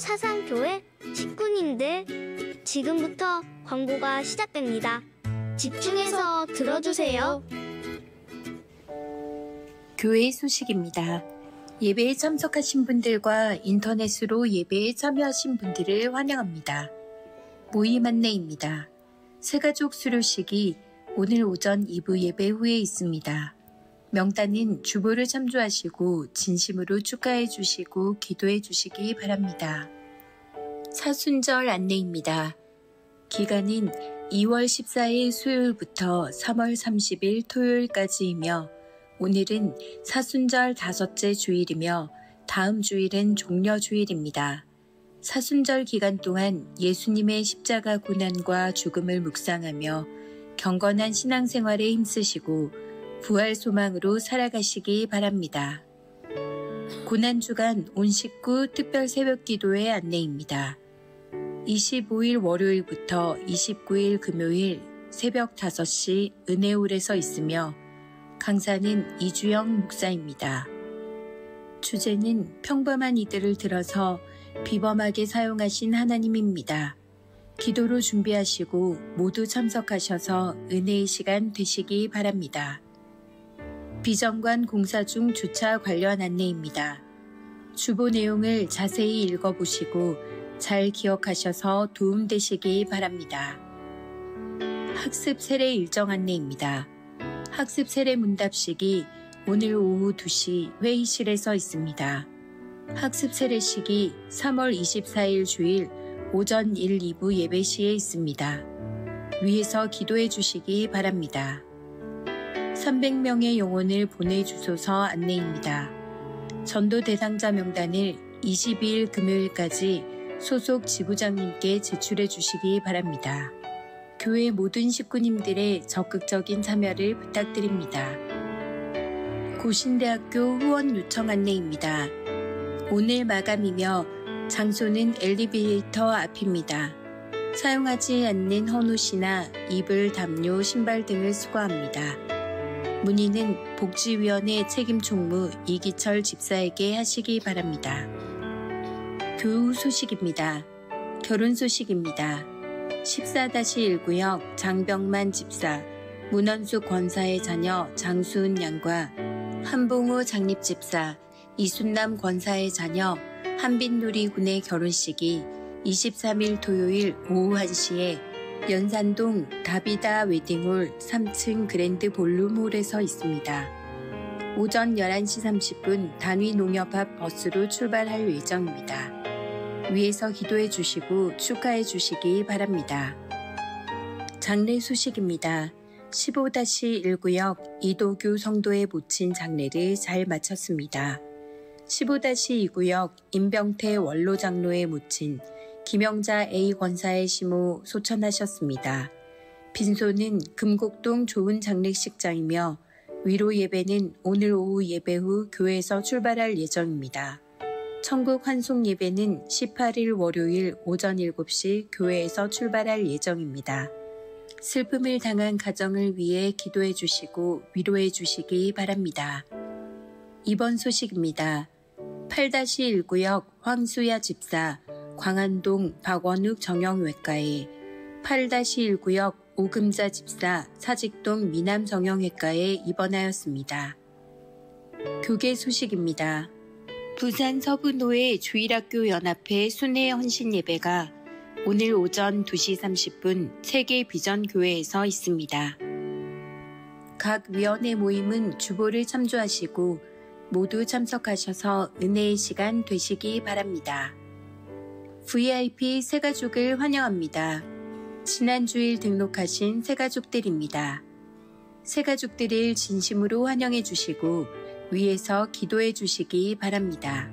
사상교회 식구님들, 지금부터 광고가 시작됩니다. 집중해서 들어주세요. 교회 소식입니다. 예배에 참석하신 분들과 인터넷으로 예배에 참여하신 분들을 환영합니다. 모임 안내입니다. 새가족 수료식이 오늘 오전 2부 예배 후에 있습니다. 명단은 주보를 참조하시고 진심으로 축하해 주시고 기도해 주시기 바랍니다. 사순절 안내입니다. 기간은 2월 14일 수요일부터 3월 30일 토요일까지이며 오늘은 사순절 5째 주일이며 다음 주일은 종려주일입니다. 사순절 기간 동안 예수님의 십자가 고난과 죽음을 묵상하며 경건한 신앙생활에 힘쓰시고 부활 소망으로 살아가시기 바랍니다. 고난주간 온 식구 특별 새벽 기도회 안내입니다. 25일 월요일부터 29일 금요일 새벽 5시 은혜홀에서 있으며 강사는 이주영 목사입니다. 주제는 평범한 이들을 들어서 비범하게 사용하신 하나님입니다. 기도로 준비하시고 모두 참석하셔서 은혜의 시간 되시기 바랍니다. 비정관 공사 중 주차 관련 안내입니다. 주보 내용을 자세히 읽어보시고 잘 기억하셔서 도움되시기 바랍니다. 학습 세례 일정 안내입니다. 학습 세례 문답식이 오늘 오후 2시 회의실에서 있습니다. 학습 세례식이 3월 24일 주일 오전 1, 2부 예배 시에 있습니다. 위에서 기도해 주시기 바랍니다. 300명의 영혼을 보내주소서 안내입니다. 전도 대상자 명단을 22일 금요일까지 소속 지부장님께 제출해 주시기 바랍니다. 교회 모든 식구님들의 적극적인 참여를 부탁드립니다. 고신대학교 후원 요청 안내입니다. 오늘 마감이며 장소는 엘리베이터 앞입니다. 사용하지 않는 헌옷이나 이불, 담요, 신발 등을 수거합니다. 문의는 복지위원회 책임총무 이기철 집사에게 하시기 바랍니다. 교우 소식입니다. 결혼 소식입니다. 14-1구역 장병만 집사, 문원숙 권사의 자녀 장수은 양과 한봉우 장립집사, 이순남 권사의 자녀 한빈누리 군의 결혼식이 23일 토요일 오후 1시에 연산동 다비다 웨딩홀 3층 그랜드 볼룸홀에서 있습니다. 오전 11시 30분 단위 농협 앞 버스로 출발할 예정입니다. 위에서 기도해 주시고 축하해 주시기 바랍니다. 장례 소식입니다. 15-1구역 이도규 성도의 모친 장례를 잘 마쳤습니다. 15-2구역 임병태 원로 장로의 모친 김영자 A 권사의 시모 소천하셨습니다. 빈소는 금곡동 좋은 장례식장이며 위로 예배는 오늘 오후 예배 후 교회에서 출발할 예정입니다. 천국 환송 예배는 18일 월요일 오전 7시 교회에서 출발할 예정입니다. 슬픔을 당한 가정을 위해 기도해 주시고 위로해 주시기 바랍니다. 이번 소식입니다. 8-1구역 황수야 집사, 광안동 박원욱 정형외과에 8-1구역 오금자 집사, 사직동 미남 정형외과에 입원하였습니다. 교계 소식입니다. 부산 서부노회 주일학교 연합회 순회 헌신 예배가 오늘 오전 2시 30분 세계 비전 교회에서 있습니다. 각 위원회 모임은 주보를 참조하시고 모두 참석하셔서 은혜의 시간 되시기 바랍니다. VIP 새가족을 환영합니다. 지난 주일 등록하신 새가족들입니다. 새가족들을 진심으로 환영해 주시고 위에서 기도해 주시기 바랍니다.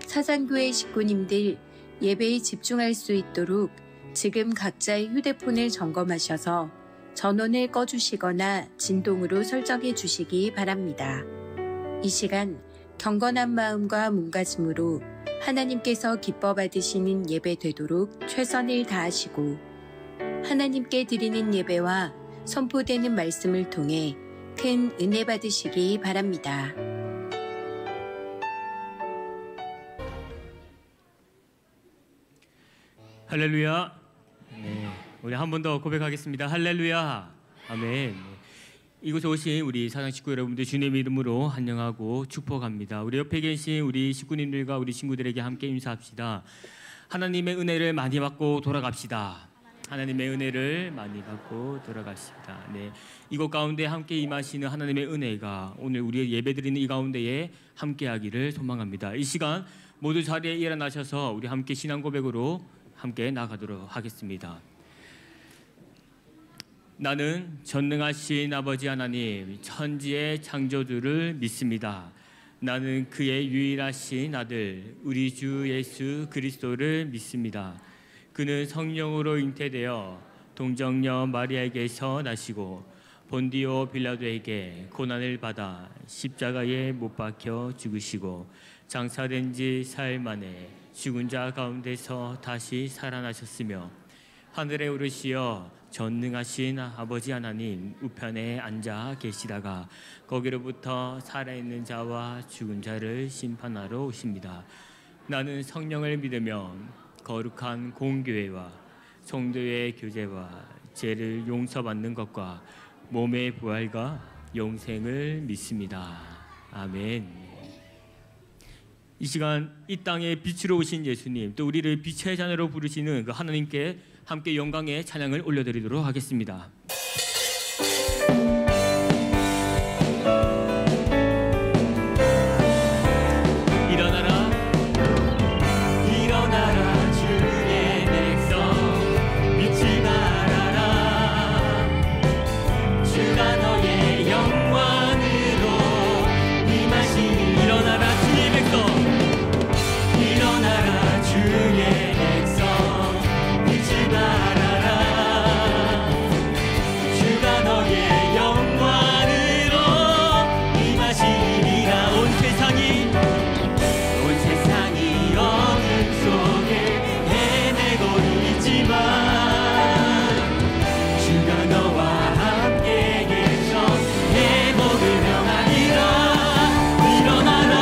사상교회 식구님들 예배에 집중할 수 있도록 지금 각자의 휴대폰을 점검하셔서 전원을 꺼주시거나 진동으로 설정해 주시기 바랍니다. 이 시간 경건한 마음과 몸가짐으로 하나님께서 기뻐 받으시는 예배 되도록 최선을 다하시고 하나님께 드리는 예배와 선포되는 말씀을 통해 큰 은혜 받으시기 바랍니다. 할렐루야. 네, 우리 한 번 더 고백하겠습니다. 할렐루야. 아멘. 네. 이곳에 오신 우리 사랑 식구 여러분들 주님의 이름으로 환영하고 축복합니다. 우리 옆에 계신 우리 식구님들과 우리 친구들에게 함께 인사합시다. 하나님의 은혜를 많이 받고 돌아갑시다. 하나님의 은혜를 많이 받고 돌아갑시다. 네, 이곳 가운데 함께 임하시는 하나님의 은혜가 오늘 우리 예배드리는 이 가운데에 함께하기를 소망합니다. 이 시간 모두 자리에 일어나셔서 우리 함께 신앙 고백으로 함께 나가도록 하겠습니다. 나는 전능하신 아버지 하나님 천지의 창조주를 믿습니다. 나는 그의 유일하신 아들 우리 주 예수 그리스도를 믿습니다. 그는 성령으로 잉태되어 동정녀 마리아에게서 나시고 본디오 빌라도에게 고난을 받아 십자가에 못 박혀 죽으시고 장사된 지 사흘 만에 죽은 자 가운데서 다시 살아나셨으며 하늘에 오르시어 전능하신 아버지 하나님 우편에 앉아 계시다가 거기로부터 살아있는 자와 죽은 자를 심판하러 오십니다. 나는 성령을 믿으며 거룩한 공교회와 성도의 교제와 죄를 용서받는 것과 몸의 부활과 영생을 믿습니다. 아멘. 이 시간 이 땅에 빛으로 오신 예수님, 또 우리를 빛의 자녀로 부르시는 그 하나님께 함께 영광의 찬양을 올려드리도록 하겠습니다. 일어나라 일어나라 주의 백성 믿지 말아라. 주가 너의 영광으로 임하시니 일어나라 주의 백성 일어나라 주의 백성 믿지 말아라. 주가 너의 영광으로 임하시리라. 온 세상이 어둠 속에 헤매고 있지만 주가 너와 함께 계셔 회복을 명하리라. 일어나라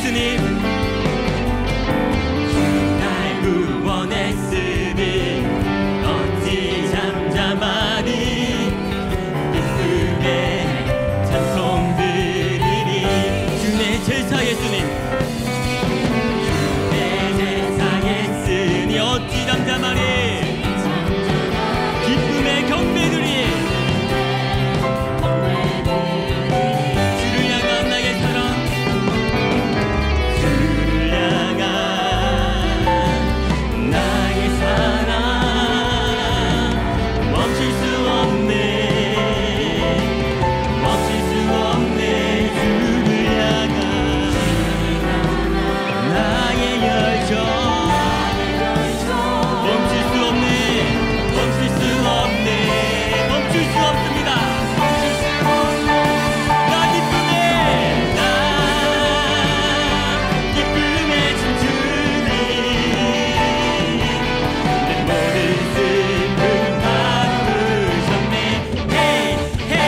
예수님 날 구원했으니 어찌 잠잠하니 기쁨의 찬송 드리니 주의 제사 예수님 주의 제사 예수니 어찌 잠잠하니 기쁨의 경배드리 주를 향한 나의 사랑 주를 향한 나의 사랑 멈출 수 없네 멈출 수 없네 주를 향한 나의 열정 멈출 수 없네 멈출 수 없네 멈출 수 없습니다 나 기쁨에 나 기쁨에 춤추니 내 모든 슬픔 바꾸셨네 헤이 헤이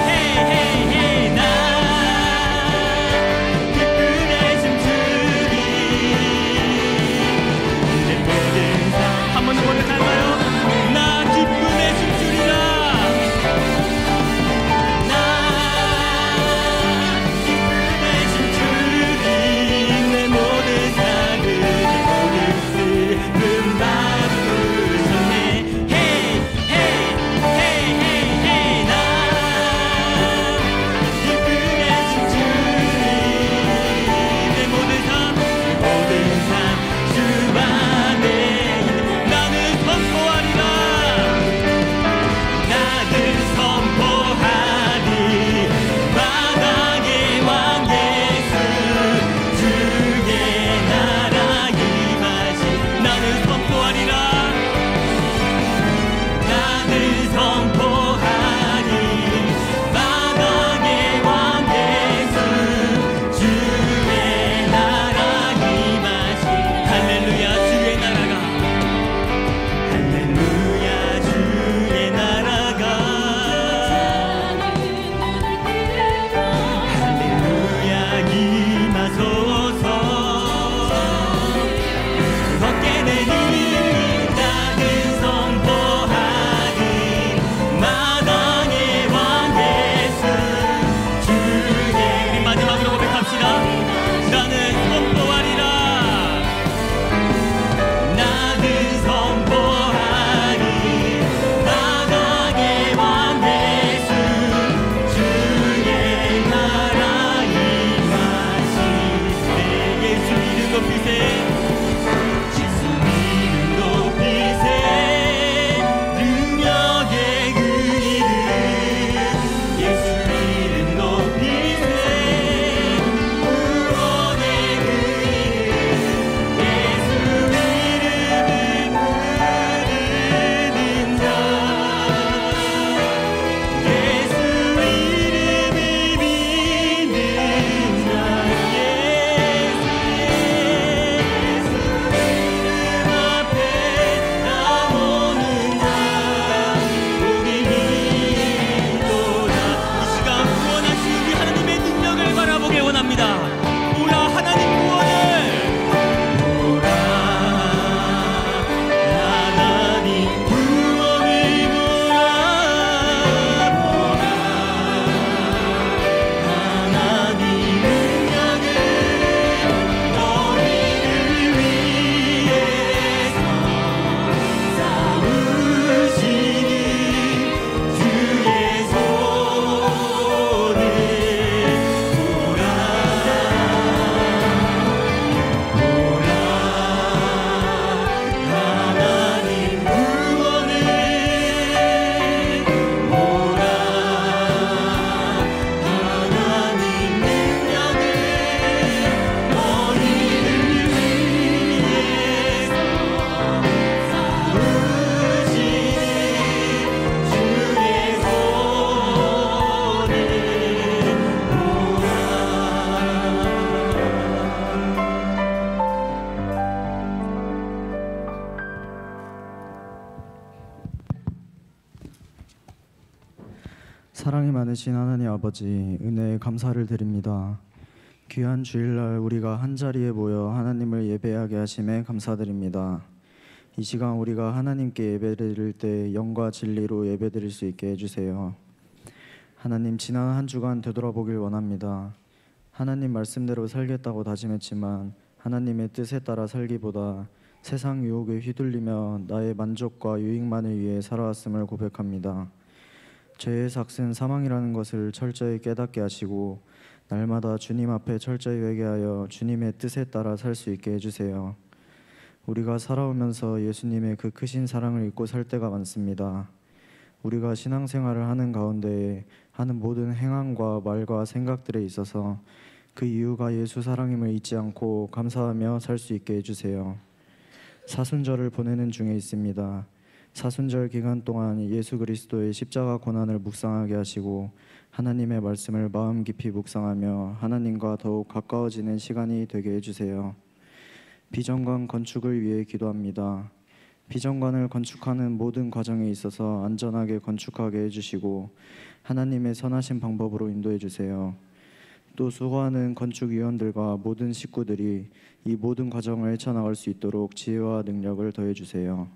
헤이 헤이 헤이 나 기쁨에 춤추니 내 모든 삶 한 번 더 고백할까요? 나 기쁨에 춤추리라 나 기쁨에 춤추리 내 모든 삶을 내 모든 슬픔 바꾸셨네 헤이 헤이 헤이 헤이 헤이 나 기쁨에 춤추리 내 모든 삶 주 안에 나는 선포하리라 나는 선포하리 마당의 왕 예수 주의 나라 임하시 나는 선포하리라 나는 선포하리 마당의 왕 예수 주의 나라 임하시 할렐루야 주의 나라가 할렐루야 주의 나라가 할렐루야 임하소서 벗게 되니 나는 선포하리 마당의 왕 예수 주의 우리 마지막으로 고백합시다 나는 선포하리라 나는 선포하리 마당의 왕 예수 주의 나라 임하시네 예수 이름 높이세 예수 이름 높이세 능력의 그 이름 예수 이름 높이세 구원의 그 이름 예수 이름을 부르는 자 예수 이름을 믿는 자 예수 이름 앞에 나오는 자 우리 믿도다 이 시간 구원하신 우리 하나님의 능력을 바라보길 원합니다 오라 하나님 구원을 오라 하나님 구원을 보라 보라 하나님 능력을 너희를 위해서 싸우시니 주의 손을 보라 하나님 구원을 보라 하나님 능력을 너희를 위해서 싸우시니 주의 손을 사랑이 많으신 하나님 아버지 은혜에 감사를 드립니다. 귀한 주일날 우리가 한자리에 모여 하나님을 예배하게 하심에 감사드립니다. 이 시간 우리가 하나님께 예배드릴 때 영과 진리로 예배드릴 수 있게 해주세요. 하나님, 지난 한 주간 되돌아보길 원합니다. 하나님 말씀대로 살겠다고 다짐했지만 하나님의 뜻에 따라 살기보다 세상 유혹에 휘둘리며 나의 만족과 유익만을 위해 살아왔음을 고백합니다. 죄의 삭은 사망이라는 것을 철저히 깨닫게 하시고 날마다 주님 앞에 철저히 회개하여 주님의 뜻에 따라 살 수 있게 해주세요. 우리가 살아오면서 예수님의 그 크신 사랑을 잊고 살 때가 많습니다. 우리가 신앙생활을 하는 가운데 하는 모든 행함과 말과 생각들에 있어서 그 이유가 예수 사랑임을 잊지 않고 감사하며 살 수 있게 해주세요. 사순절을 보내는 중에 있습니다. 사순절 기간 동안 예수 그리스도의 십자가 고난을 묵상하게 하시고 하나님의 말씀을 마음 깊이 묵상하며 하나님과 더욱 가까워지는 시간이 되게 해주세요. 비전관 건축을 위해 기도합니다. 비전관을 건축하는 모든 과정에 있어서 안전하게 건축하게 해주시고 하나님의 선하신 방법으로 인도해 주세요. 또 수고하는 건축위원들과 모든 식구들이 이 모든 과정을 헤쳐나갈 수 있도록 지혜와 능력을 더해 주세요.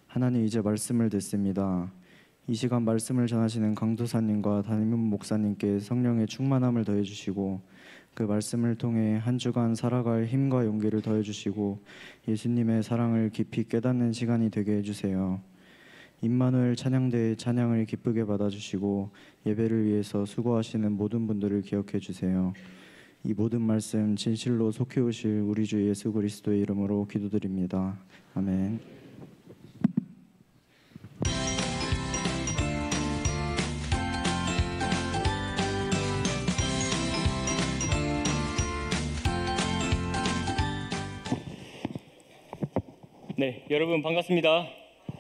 하나님, 이제 말씀을 듣습니다. 이 시간 말씀을 전하시는 강도사님과 담임 목사님께 성령의 충만함을 더해 주시고 그 말씀을 통해 한 주간 살아갈 힘과 용기를 더해 주시고 예수님의 사랑을 깊이 깨닫는 시간이 되게 해주세요. 임마누엘 찬양대의 찬양을 기쁘게 받아주시고 예배를 위해서 수고하시는 모든 분들을 기억해 주세요. 이 모든 말씀 진실로 속해 오실 우리 주 예수 그리스도의 이름으로 기도드립니다. 아멘. 네, 여러분 반갑습니다.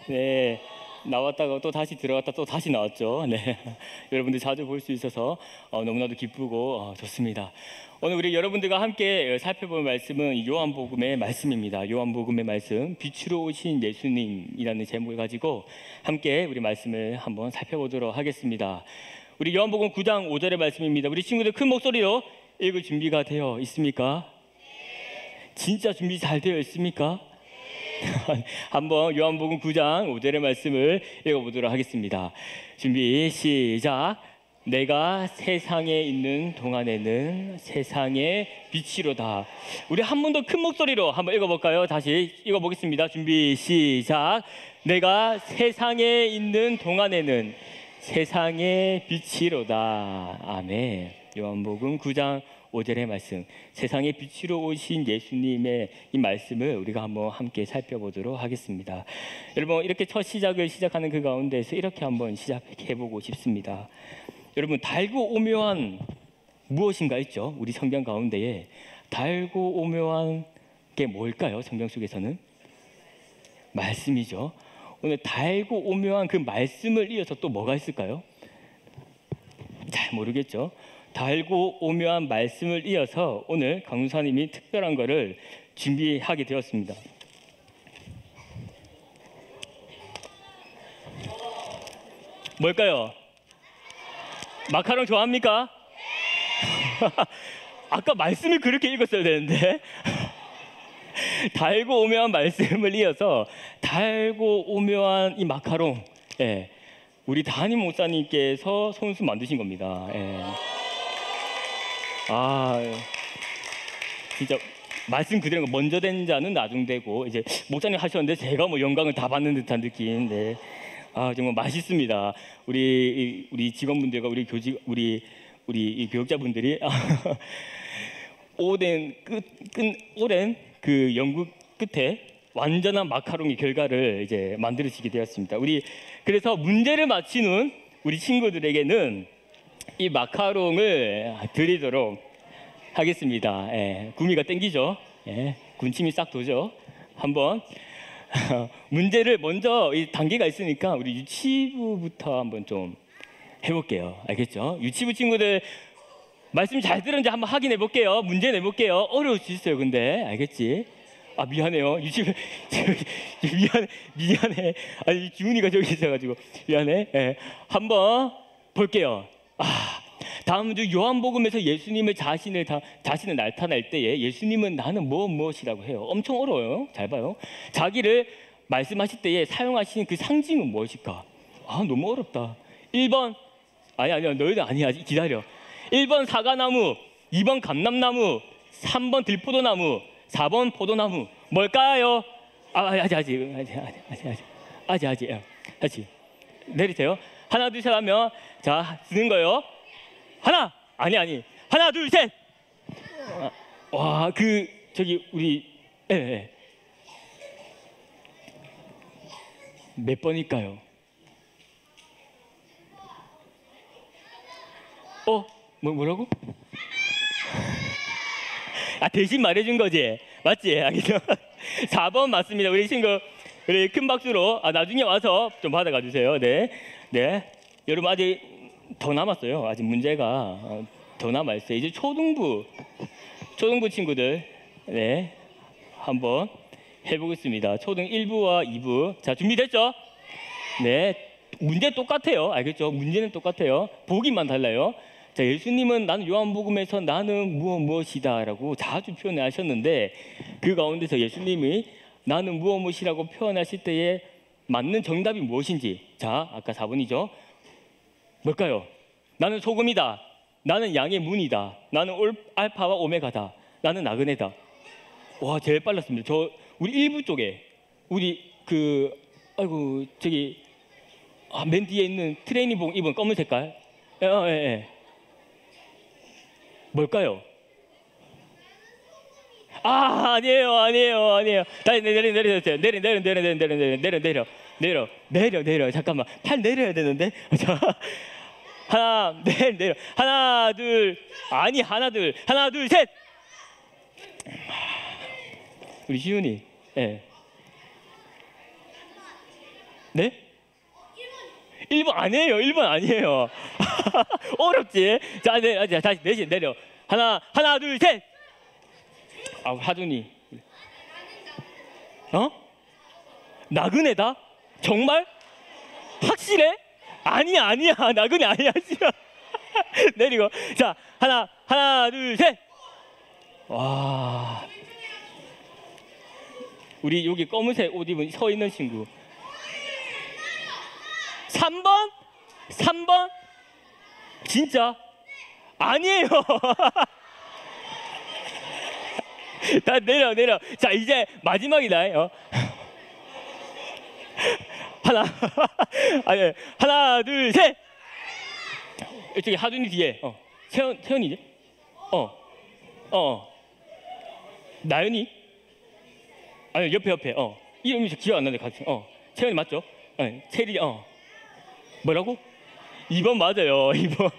네, 나왔다가 또 다시 들어갔다 또 다시 나왔죠. 네, 여러분들 자주 볼 수 있어서 너무나도 기쁘고 좋습니다. 오늘 우리 여러분들과 함께 살펴볼 말씀은 요한복음의 말씀입니다. 요한복음의 말씀, 빛으로 오신 예수님이라는 제목을 가지고 함께 우리 말씀을 한번 살펴보도록 하겠습니다. 우리 요한복음 9장 5절의 말씀입니다. 우리 친구들 큰 목소리로 읽을 준비가 되어 있습니까? 진짜 준비 잘 되어 있습니까? 한번 요한복음 9장 5절의 말씀을 읽어보도록 하겠습니다. 준비 시작. 내가 세상에 있는 동안에는 세상의 빛이로다. 우리 한 번 더 큰 목소리로 한번 읽어볼까요? 다시 읽어보겠습니다. 준비 시작. 내가 세상에 있는 동안에는 세상의 빛이로다. 아멘. 요한복음 9장 5절의 말씀, 세상의 빛으로 오신 예수님의 이 말씀을 우리가 한번 함께 살펴보도록 하겠습니다. 여러분, 이렇게 첫 시작을 시작하는 그 가운데서 이렇게 한번 시작해보고 싶습니다. 여러분, 달고 오묘한 무엇인가 있죠? 우리 성경 가운데에 달고 오묘한 게 뭘까요? 성경 속에서는 말씀이죠. 오늘 달고 오묘한 그 말씀을 이어서 또 뭐가 있을까요? 잘 모르겠죠. 달고 오묘한 말씀을 이어서 오늘 강사님이 특별한 거를 준비하게 되었습니다. 뭘까요? 마카롱 좋아합니까? 아까 말씀을 그렇게 읽었어야 되는데 달고 오묘한 말씀을 이어서 달고 오묘한 이 마카롱, 예, 우리 담임 목사님께서 손수 만드신 겁니다. 예. 진짜 말씀 그대로 먼저 된 자는 나중 되고, 이제 목사님 하셨는데 제가 뭐 영광을 다 받는 듯한 느낌. 네. 정말 맛있습니다. 우리 직원분들과 우리 이 교육자분들이 오랜 그 연구 끝에 완전한 마카롱의 결과를 이제 만들어지게 되었습니다. 그래서 문제를 맞히는 우리 친구들에게는 이 마카롱을 드리도록 하겠습니다. 예, 구미가 땡기죠. 예, 군침이 싹 도죠. 한번 문제를 먼저 이 단계가 있으니까 우리 유치부부터 한번 좀 해볼게요. 알겠죠? 유치부 친구들 말씀 잘 들었는지 한번 확인해 볼게요. 문제 내볼게요. 어려울 수 있어요. 근데 알겠지? 미안해요. 유치부 미안해. 아니 기훈이가 저기 있어가지고 미안해. 예, 한번 볼게요. 다음 주 요한복음에서 예수님을 자신을 나타낼 때에 예수님은 나는 무엇이라고 해요. 엄청 어려워요. 잘 봐요. 자기를 말씀하실 때에 사용하시는 그 상징은 무엇일까? 아, 너무 어렵다. 1번 아니야 너희들 아니야, 기다려. 1번 사과나무, 2번 감람나무, 3번 들포도나무, 4번 포도나무. 뭘까요? 아직 내리세요. 하나 둘 셋 하면 자 쓰는 거예요. 하나 아니 하나 둘 셋. 와, 그 저기 우리 몇 번일까요? 뭐라고? 대신 말해준 거지, 맞지? 알겠죠? 4번 맞습니다. 우리 친구, 우리 큰 박수로 나중에 와서 좀 받아가 주세요. 네. 여러분 아직 더 남았어요. 아직 문제가 더 남아 있어요. 이제 초등부 친구들 한번 해보겠습니다. 초등 1부와 2부. 자, 준비됐죠? 네. 문제 똑같아요. 알겠죠? 문제는 똑같아요. 보기만 달라요. 자, 예수님은 나는 요한복음에서 나는 무엇이다라고 자주 표현하셨는데 그 가운데서 예수님이 나는 무엇이라고 표현하실 때에 맞는 정답이 무엇인지. 자, 아까 4번이죠. 뭘까요? 나는 소금이다. 나는 양의 문이다. 나는 알파와 오메가다. 나는 나그네다. 와, 제일 빨랐습니다. 우리 1부 쪽에 우리 저기 맨 뒤에 있는 트레이닝복 입은 검은 색깔. 뭘까요? 아니에요. 다시 내리세요. 내려. 잠깐만, 팔 내려야 되는데. 자, 내려. 하나 둘 셋. 우리 시윤이. 네? 1번 아니에요. 1번 아니에요. 어렵지? 자, 다시 내신 내려. 하나 둘 셋. 하준이. 나그네다? 정말? 확실해? 아니야. 나그네 아니야. 내리고. 자, 하나 둘 셋. 와. 우리 여기 검은색 옷 입은 서 있는 친구. 3번? 진짜? 아니에요. 다 내려. 자, 이제 마지막이다. 하나 둘 셋. 이쪽에 하준이 뒤에. 태연이지? 나연이? 아니, 옆에. 이름이 기억 안 나는데 같이. 태연이 맞죠? 체리. 뭐라고? 2번 맞아요. 2번.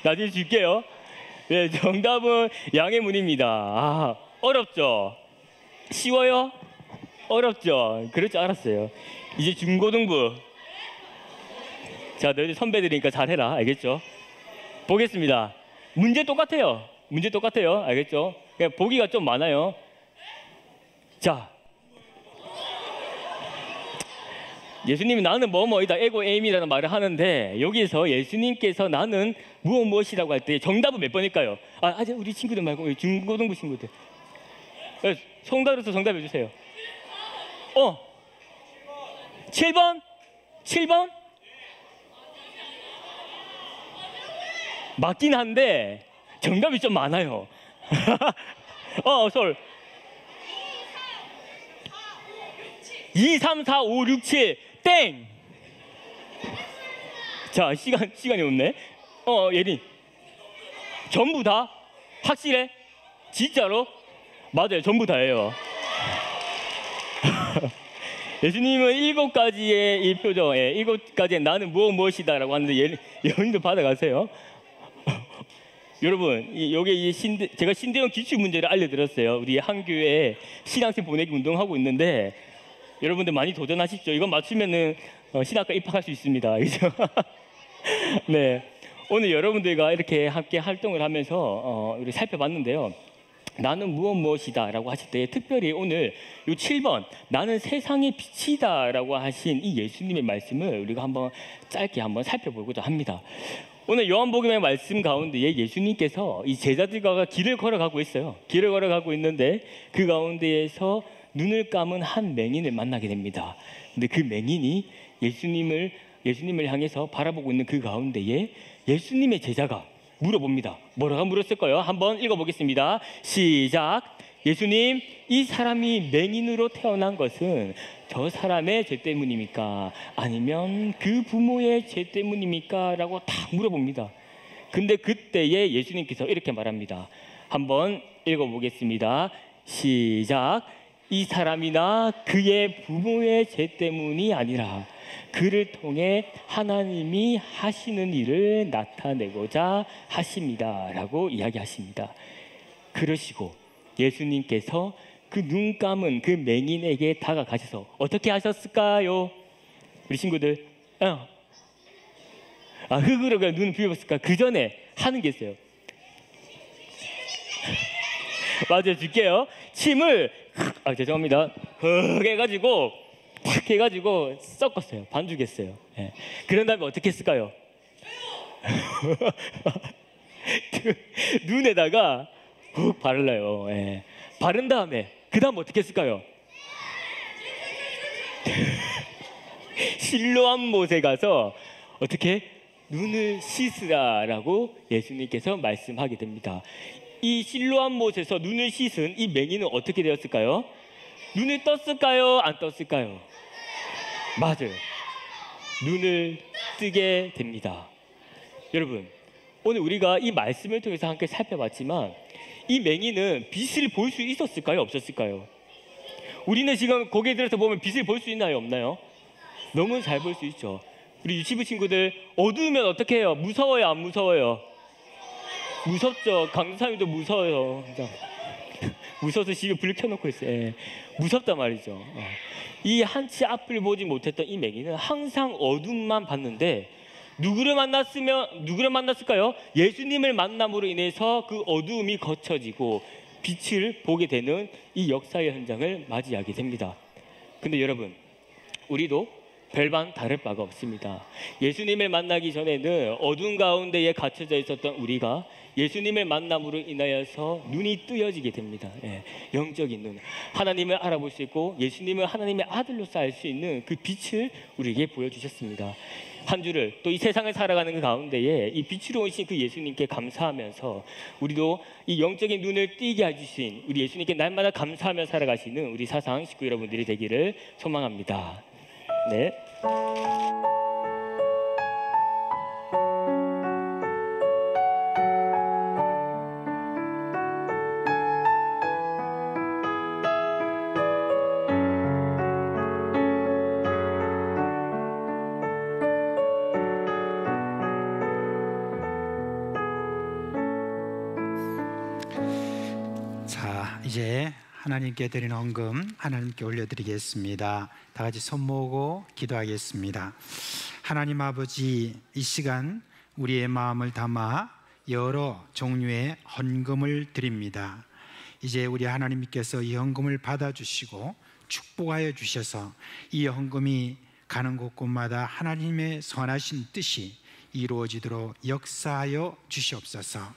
나중에 줄게요. 네, 정답은 양의 문입니다. 어렵죠? 쉬워요? 어렵죠? 그럴 줄 알았어요. 이제 중고등부. 자, 너희들 선배들이니까 잘해라. 알겠죠? 보겠습니다. 문제 똑같아요. 알겠죠? 그냥 보기가 좀 많아요. 자, 예수님이 나는 뭐이다, 에고 에임이라는 말을 하는데 여기에서 예수님께서 나는 무엇이라고 할 때 정답은 몇 번일까요? 아직 우리 친구들 말고 중고등부 친구들. 송달에서 정답해 주세요. 7번? 맞긴 한데 정답이 좀 많아요. 솔. 2, 3, 4, 5, 6, 7 땡. 자, 시간이 없네. 예린. 전부 다? 확실해? 진짜로? 맞아요, 전부 다예요. 예수님은 7가지의 이 표정, 7가지의 나는 무엇이다라고 하는데 여러분도 받아가세요. 여러분, 제가 신대원 기출 문제를 알려드렸어요. 우리 한교에 신학생 보내기 운동하고 있는데 여러분들 많이 도전하십시오. 이건 맞추면은 신학과 입학할 수 있습니다. 그죠? 네, 오늘 여러분들과 이렇게 함께 활동을 하면서 우리 살펴봤는데요. 나는 무엇이다 라고 하실 때 특별히 오늘 요 7번 나는 세상의 빛이다 라고 하신 이 예수님의 말씀을 우리가 한번 짧게 한번 살펴보고자 합니다. 오늘 요한복음의 말씀 가운데에 예수님께서 이 제자들과 길을 걸어가고 있어요. 길을 걸어가고 있는데 그 가운데에서 눈을 감은 한 맹인을 만나게 됩니다. 근데 그 맹인이 예수님을 향해서 바라보고 있는 그 가운데에 예수님의 제자가 물어봅니다. 뭐라고 물었을까요? 한번 읽어보겠습니다. 시작. 예수님, 이 사람이 맹인으로 태어난 것은 저 사람의 죄 때문입니까? 아니면 그 부모의 죄 때문입니까? 라고 다 물어봅니다. 근데 그때에 예수님께서 이렇게 말합니다. 한번 읽어보겠습니다. 시작. 이 사람이나 그의 부모의 죄 때문이 아니라 그를 통해 하나님이 하시는 일을 나타내고자 하십니다 라고 이야기하십니다. 그러시고 예수님께서 그 눈 감은 그 맹인에게 다가가셔서 어떻게 하셨을까요? 우리 친구들 흙으로 그냥 눈을 비웠을까? 그 전에 하는 게 있어요. 맞아요, 줄게요. 침을 죄송합니다. 흙 해가지고 탁 해가지고 섞었어요. 반죽했어요. 예. 그런 다음에 어떻게 했을까요? 눈에다가 훅 바르래요. 예. 바른 다음에 그 다음 어떻게 했을까요? 실로암 못에 가서 어떻게 눈을 씻으라라고 예수님께서 말씀하게 됩니다. 이 실로암 못에서 눈을 씻은 이 맹인은 어떻게 되었을까요? 눈을 떴을까요? 안 떴을까요? 맞아요. 눈을 뜨게 됩니다. 여러분, 오늘 우리가 이 말씀을 통해서 함께 살펴봤지만 이 맹인은 빛을 볼 수 있었을까요? 없었을까요? 우리는 지금 고개 들어서 보면 빛을 볼 수 있나요? 없나요? 너무 잘 볼 수 있죠. 우리 유치부 친구들 어두우면 어떻게 해요? 무서워요? 안 무서워요? 무섭죠. 강사님도 무서워요. 무서워서 집에 불 켜놓고 있어요. 예. 무섭단 말이죠. 이 한치 앞을 보지 못했던 이 맹인은 항상 어둠만 봤는데 누구를 만났을까요? 예수님을 만남으로 인해서 그 어두움이 거쳐지고 빛을 보게 되는 이 역사의 현장을 맞이하게 됩니다. 근데 여러분, 우리도 별반 다를 바가 없습니다. 예수님을 만나기 전에는 어둠 가운데에 갇혀져 있었던 우리가 예수님을 만남으로 인하여서 눈이 뜨여지게 됩니다. 예, 영적인 눈, 하나님을 알아볼 수 있고 예수님을 하나님의 아들로서 알 수 있는 그 빛을 우리에게 보여주셨습니다. 한 주를 또 이 세상을 살아가는 그 가운데에 이 빛으로 오신 그 예수님께 감사하면서 우리도 이 영적인 눈을 띄게 해주신 우리 예수님께 날마다 감사하며 살아가시는 우리 사상 식구 여러분들이 되기를 소망합니다. 네. 자, 이제 하나님께 드린 헌금 하나님께 올려드리겠습니다. 다 같이 손 모으고 기도하겠습니다. 하나님 아버지, 이 시간 우리의 마음을 담아 여러 종류의 헌금을 드립니다. 이제 우리 하나님께서 이 헌금을 받아주시고 축복하여 주셔서 이 헌금이 가는 곳곳마다 하나님의 선하신 뜻이 이루어지도록 역사하여 주시옵소서.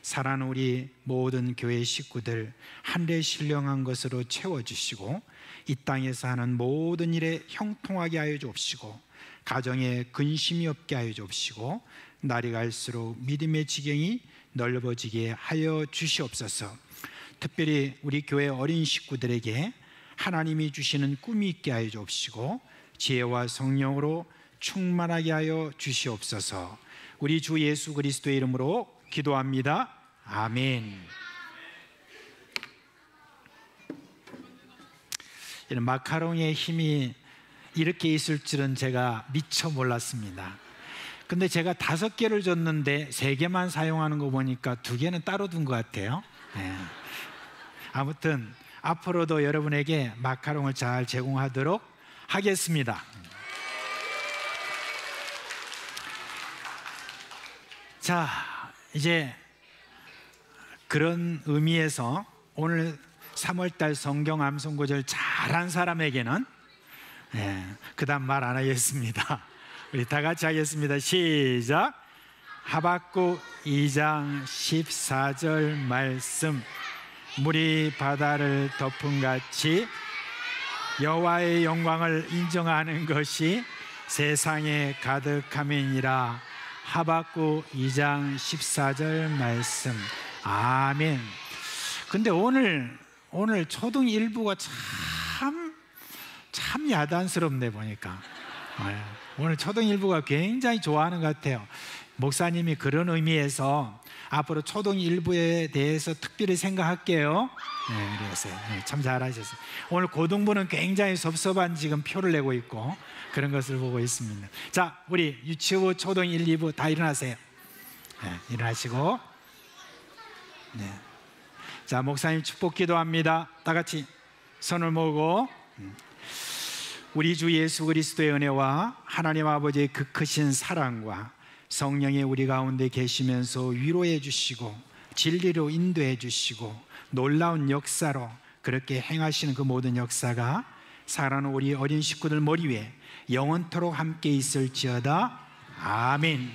사랑하는 우리 모든 교회 식구들 한데 신령한 것으로 채워주시고 이 땅에서 하는 모든 일에 형통하게 하여 주옵시고 가정에 근심이 없게 하여 주옵시고 날이 갈수록 믿음의 지경이 넓어지게 하여 주시옵소서. 특별히 우리 교회 어린 식구들에게 하나님이 주시는 꿈이 있게 하여 주옵시고 지혜와 성령으로 충만하게 하여 주시옵소서. 우리 주 예수 그리스도의 이름으로 기도합니다. 아멘. 이런 마카롱의 힘이 이렇게 있을 줄은 제가 미처 몰랐습니다. 근데 제가 5개를 줬는데 3개만 사용하는 거 보니까 2개는 따로 둔 것 같아요. 네. 아무튼 앞으로도 여러분에게 마카롱을 잘 제공하도록 하겠습니다. 자, 이제 그런 의미에서 오늘 3월달 성경 암송 구절 잘한 사람에게는 그 다음 말 안 하겠습니다. 우리 다 같이 하겠습니다. 시작. 하박국 2장 14절 말씀. 물이 바다를 덮음같이 여호와의 영광을 인정하는 것이 세상에 가득함이니라. 하박국 2장 14절 말씀. 아멘. 근데 오늘 초등 일부가 참 야단스럽네 보니까. 오늘 초등 일부가 굉장히 좋아하는 것 같아요. 목사님이 그런 의미에서 앞으로 초등 일부에 대해서 특별히 생각할게요. 그래서요. 참 잘하셨어요. 오늘 고등부는 굉장히 섭섭한 지금 표를 내고 있고 그런 것을 보고 있습니다. 자, 우리 유치부, 초등 1, 2부 다 일어나세요. 일어나시고. 자, 목사님 축복 기도합니다. 다 같이 손을 모으고. 우리 주 예수 그리스도의 은혜와 하나님 아버지의 그 크신 사랑과 성령이 우리 가운데 계시면서 위로해 주시고 진리로 인도해 주시고 놀라운 역사로 그렇게 행하시는 그 모든 역사가 사랑하는 우리 어린 식구들 머리 위에 영원토록 함께 있을지어다. 아멘.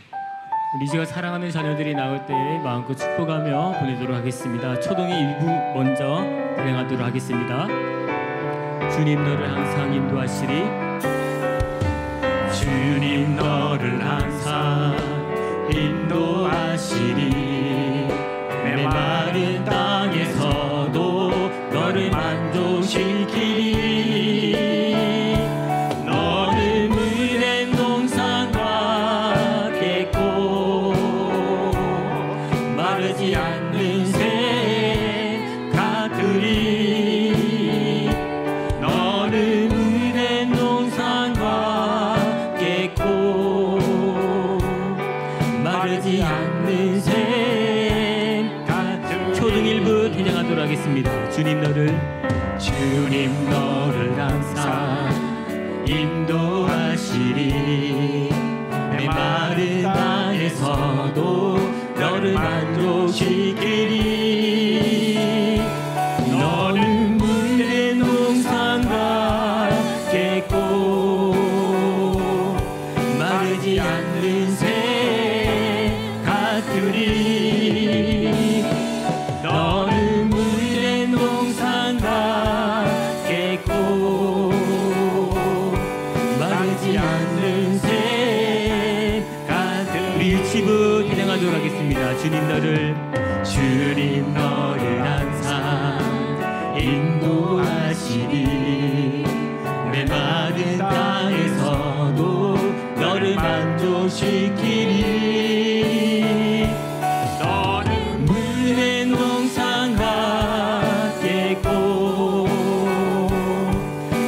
우리 제가 사랑하는 자녀들이 나올 때 마음껏 축복하며 보내도록 하겠습니다. 초동의 일부 먼저 진행하도록 하겠습니다. 주님 너를 항상 인도하시리. 주님 너를 항상 인도하시리. 메마른 땅에서도 너를 만족시키리. 너는 물된 동산과 겠고 마르지 않는 새 같으리. 너는 물된 동산과 겠고 마르지 않는 새 같으리. 초등 1부 진행하도록 하겠습니다. 주님 너를 항상 인도하시리. 메마른 땅에서도 너를 만족시키리. 너는 물된 동산과 겠고 마르지 않는 새 같으리. 너는 물된 동산과 겠고 마르지 않는 새 같으리. 유치부 진행하도록 하겠습니다. 주님 너를 항상 인도하시리. 메마른 땅에서도 너를 만족시키리. 너는 물된 동산과 겠고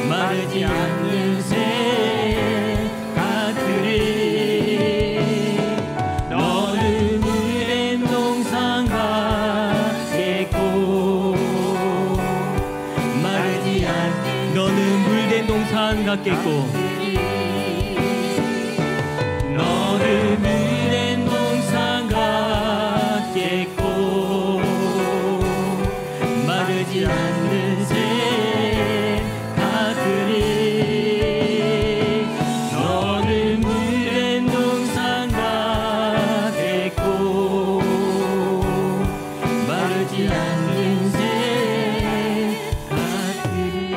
마르지 않는 새 같으리. 너는 물된 동산과 겠고 마르지 않는 너는 물된 동산 같겠고 너는 물된 동산 같겠고 마르지 않는 새 같으리. 너는 물된 동산 같겠고 마르지 않는 새 같으리.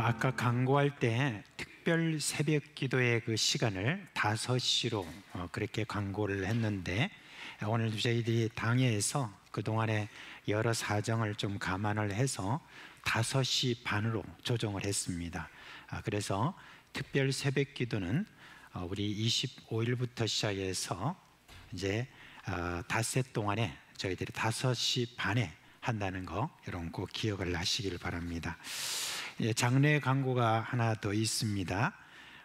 아까 광고할 때 특별 새벽 기도의 그 시간을 5시로 그렇게 광고를 했는데, 오늘 저희들이 당회에서 그동안에 여러 사정을 좀 감안을 해서 5시 반으로 조정을 했습니다. 그래서 특별 새벽 기도는 우리 25일부터 시작해서 이제 닷새 동안에 저희들이 5시 반에 한다는 거 여러분 꼭 기억을 하시길 바랍니다. 장례 광고가 하나 더 있습니다.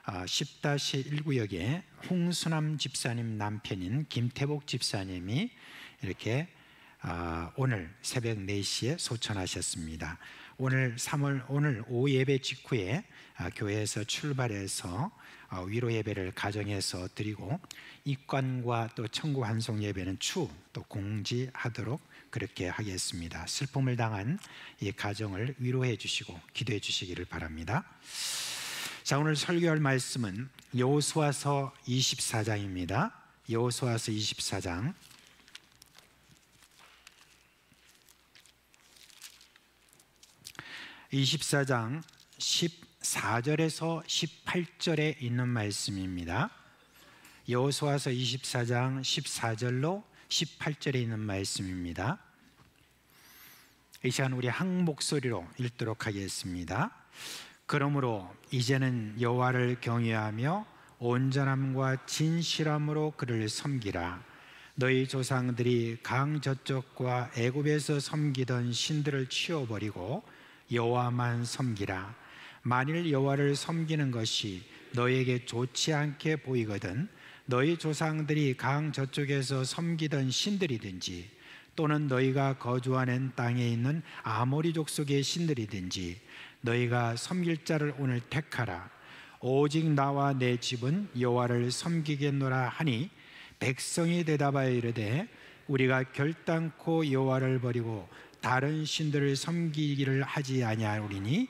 10-1구역에 홍수남 집사님 남편인 김태복 집사님이 이렇게 오늘 새벽 4시에 소천하셨습니다. 오늘 오후 예배 직후에 교회에서 출발해서 위로 예배를 가정에서 드리고, 입관과 또 청구 환송 예배는 추후 또 공지하도록 그렇게 하겠습니다. 슬픔을 당한 이 가정을 위로해 주시고 기도해 주시기를 바랍니다. 자, 오늘 설교할 말씀은 여호수아서 24장입니다. 여호수아서 24장 24장 14절에서 18절에 있는 말씀입니다. 여호수아서 24장 14절로 18절에 있는 말씀입니다. 이 시간 우리 한 목소리로 읽도록 하겠습니다. 그러므로 이제는 여호와를 경외하며 온전함과 진실함으로 그를 섬기라. 너희 조상들이 강 저쪽과 애굽에서 섬기던 신들을 치워버리고 여호와만 섬기라. 만일 여호와를 섬기는 것이 너에게 좋지 않게 보이거든 너희 조상들이 강 저쪽에서 섬기던 신들이든지 또는 너희가 거주하는 땅에 있는 아모리 족속의 신들이든지 너희가 섬길 자를 오늘 택하라. 오직 나와 내 집은 여호와를 섬기겠노라 하니 백성이 대답하여 이르되 우리가 결단코 여호와를 버리고 다른 신들을 섬기기를 하지 아니하오리니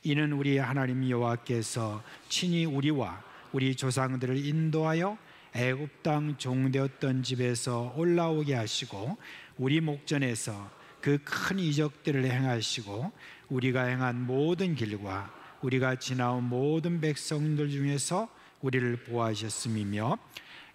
이는 우리 하나님 여호와께서 친히 우리와 우리 조상들을 인도하여 애굽 땅 종되었던 집에서 올라오게 하시고 우리 목전에서 그 큰 이적들을 행하시고 우리가 행한 모든 길과 우리가 지나온 모든 백성들 중에서 우리를 보호하셨음이며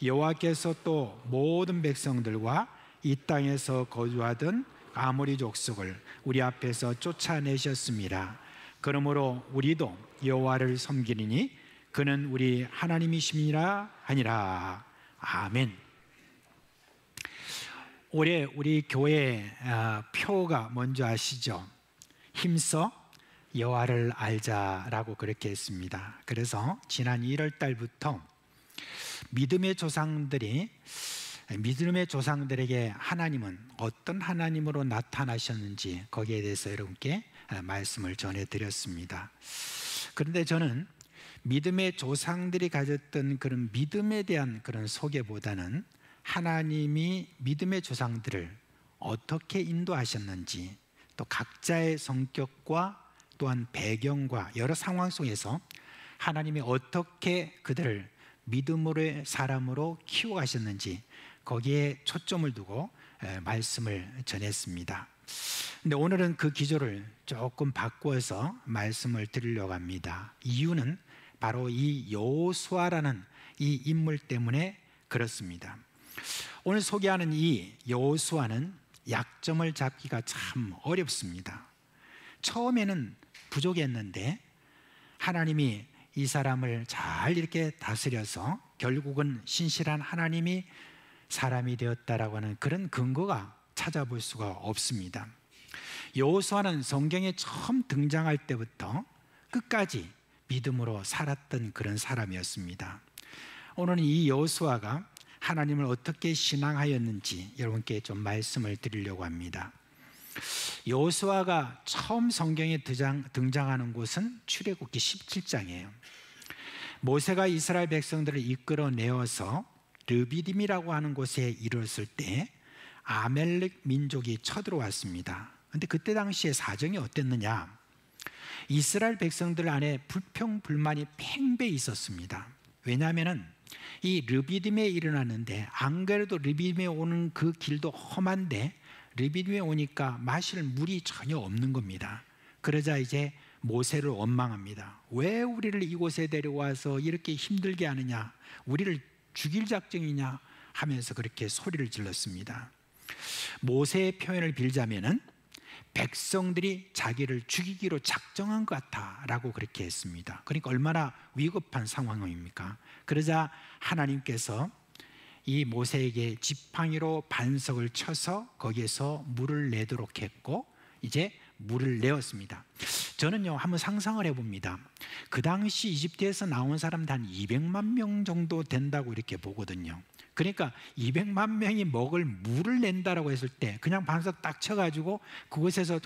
여호와께서 또 모든 백성들과 이 땅에서 거주하던 아모리 족속을 우리 앞에서 쫓아내셨습니다. 그러므로 우리도 여호와를 섬기리니 그는 우리 하나님이심이라 하니라. 아멘. 올해 우리 교회 표가 뭔지 아시죠? 힘써 여호와를 알자라고 그렇게 했습니다. 그래서 지난 1월 달부터 믿음의 조상들에게 하나님은 어떤 하나님으로 나타나셨는지 거기에 대해서 여러분께 말씀을 전해드렸습니다. 그런데 저는 믿음의 조상들이 가졌던 그런 믿음에 대한 그런 소개보다는 하나님이 믿음의 조상들을 어떻게 인도하셨는지, 또 각자의 성격과 또한 배경과 여러 상황 속에서 하나님이 어떻게 그들을 믿음으로의 사람으로 키워가셨는지 거기에 초점을 두고 말씀을 전했습니다. 근데 오늘은 그 기조를 조금 바꾸어서 말씀을 드리려고 합니다. 이유는 바로 이 여호수아라는 이 인물 때문에 그렇습니다. 오늘 소개하는 이 여호수아는 약점을 잡기가 참 어렵습니다. 처음에는 부족했는데 하나님이 이 사람을 잘 이렇게 다스려서 결국은 신실한 하나님이 사람이 되었다라고 하는 그런 근거가 찾아볼 수가 없습니다. 여호수아는 성경에 처음 등장할 때부터 끝까지 믿음으로 살았던 그런 사람이었습니다. 오늘은 이 여호수아가 하나님을 어떻게 신앙하였는지 여러분께 좀 말씀을 드리려고 합니다. 여호수아가 처음 성경에 등장하는 곳은 출애굽기 17장이에요. 모세가 이스라엘 백성들을 이끌어내어서 르비딤이라고 하는 곳에 이르렀을 때 아멜렉 민족이 쳐들어왔습니다. 그런데 그때 당시에 사정이 어땠느냐? 이스라엘 백성들 안에 불평불만이 팽배히 있었습니다. 왜냐하면 이 르비딤에 일어났는데, 안 그래도 르비딤에 오는 그 길도 험한데 르비딤에 오니까 마실 물이 전혀 없는 겁니다. 그러자 이제 모세를 원망합니다. 왜 우리를 이곳에 데려와서 이렇게 힘들게 하느냐, 우리를 죽일 작정이냐 하면서 그렇게 소리를 질렀습니다. 모세의 표현을 빌자면은 백성들이 자기를 죽이기로 작정한 것 같다라고 그렇게 했습니다. 그러니까 얼마나 위급한 상황입니까? 그러자 하나님께서 이 모세에게 지팡이로 반석을 쳐서 거기에서 물을 내도록 했고, 이제 물을 내었습니다. 저는요 한번 상상을 해봅니다. 그 당시 이집트에서 나온 사람도 한 200만 명 정도 된다고 이렇게 보거든요. 그러니까 200만 명이 먹을 물을 낸다라고 했을 때 그냥 반석 딱 쳐가지고 그곳에서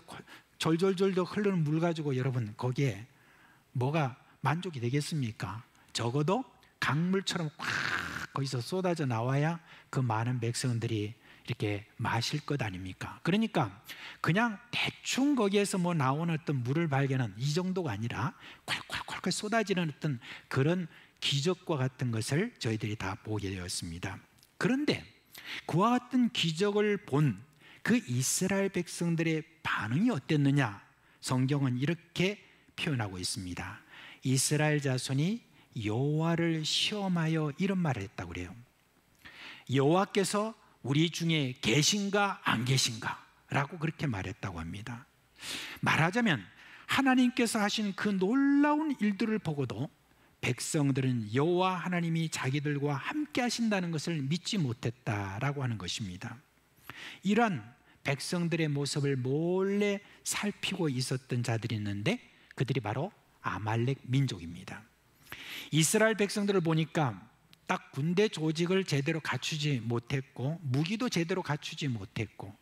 졸졸졸 흐르는 물 가지고 여러분 거기에 뭐가 만족이 되겠습니까? 적어도 강물처럼 꽉 거기서 쏟아져 나와야 그 많은 백성들이 이렇게 마실 것 아닙니까? 그러니까 그냥 대충 거기에서 뭐 나오는 어떤 물을 발견한 이 정도가 아니라 콸콸콸콸 쏟아지는 어떤 그런 기적과 같은 것을 저희들이 다 보게 되었습니다. 그런데 그와 같은 기적을 본 그 이스라엘 백성들의 반응이 어땠느냐? 성경은 이렇게 표현하고 있습니다. 이스라엘 자손이 여호와를 시험하여 이런 말을 했다고 그래요. 여호와께서 우리 중에 계신가 안 계신가? 라고 그렇게 말했다고 합니다. 말하자면 하나님께서 하신 그 놀라운 일들을 보고도 백성들은 여호와 하나님이 자기들과 함께 하신다는 것을 믿지 못했다라고 하는 것입니다. 이러한 백성들의 모습을 몰래 살피고 있었던 자들이 있는데 그들이 바로 아말렉 민족입니다. 이스라엘 백성들을 보니까 딱 군대 조직을 제대로 갖추지 못했고 무기도 제대로 갖추지 못했고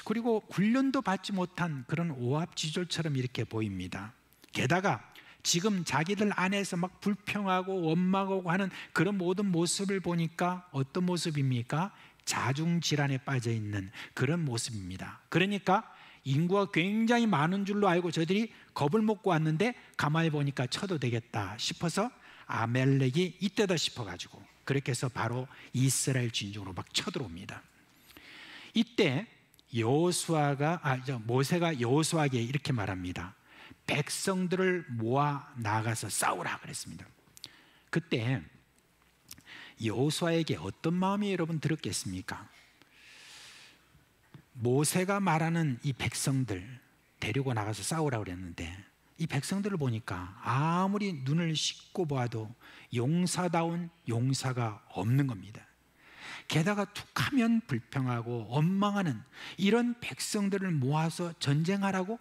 그리고 훈련도 받지 못한 그런 오합지졸처럼 이렇게 보입니다. 게다가 지금 자기들 안에서 막 불평하고 원망하고 하는 그런 모든 모습을 보니까 어떤 모습입니까? 자중질환에 빠져 있는 그런 모습입니다. 그러니까 인구가 굉장히 많은 줄로 알고 저들이 겁을 먹고 왔는데 가만히 보니까 쳐도 되겠다 싶어서 아멜렉이 이때다 싶어가지고 그렇게 해서 바로 이스라엘 진영으로 막 쳐들어옵니다. 이때 모세가 여호수아에게 이렇게 말합니다. 백성들을 모아 나가서 싸우라 그랬습니다. 그때 여호수아에게 어떤 마음이 여러분 들었겠습니까? 모세가 말하는 이 백성들 데리고 나가서 싸우라 그랬는데 이 백성들을 보니까 아무리 눈을 씻고 보아도 용사다운 용사가 없는 겁니다. 게다가 툭하면 불평하고 원망하는 이런 백성들을 모아서 전쟁하라고?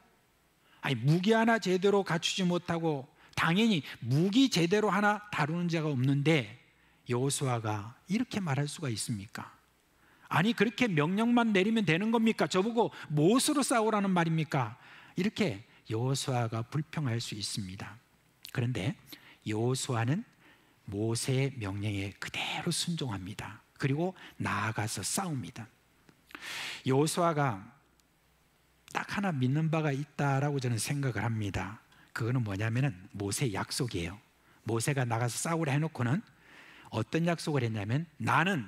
아니 무기 하나 제대로 갖추지 못하고 당연히 무기 제대로 하나 다루는 자가 없는데 여호수아가 이렇게 말할 수가 있습니까? 아니 그렇게 명령만 내리면 되는 겁니까? 저보고 무엇으로 싸우라는 말입니까? 이렇게 여호수아가 불평할 수 있습니다. 그런데 여호수아는 모세의 명령에 그대로 순종합니다. 그리고 나아가서 싸웁니다. 여호수아가 딱 하나 믿는 바가 있다라고 저는 생각을 합니다. 그거는 뭐냐면은 모세의 약속이에요. 모세가 나가서 싸우라 해놓고는 어떤 약속을 했냐면 나는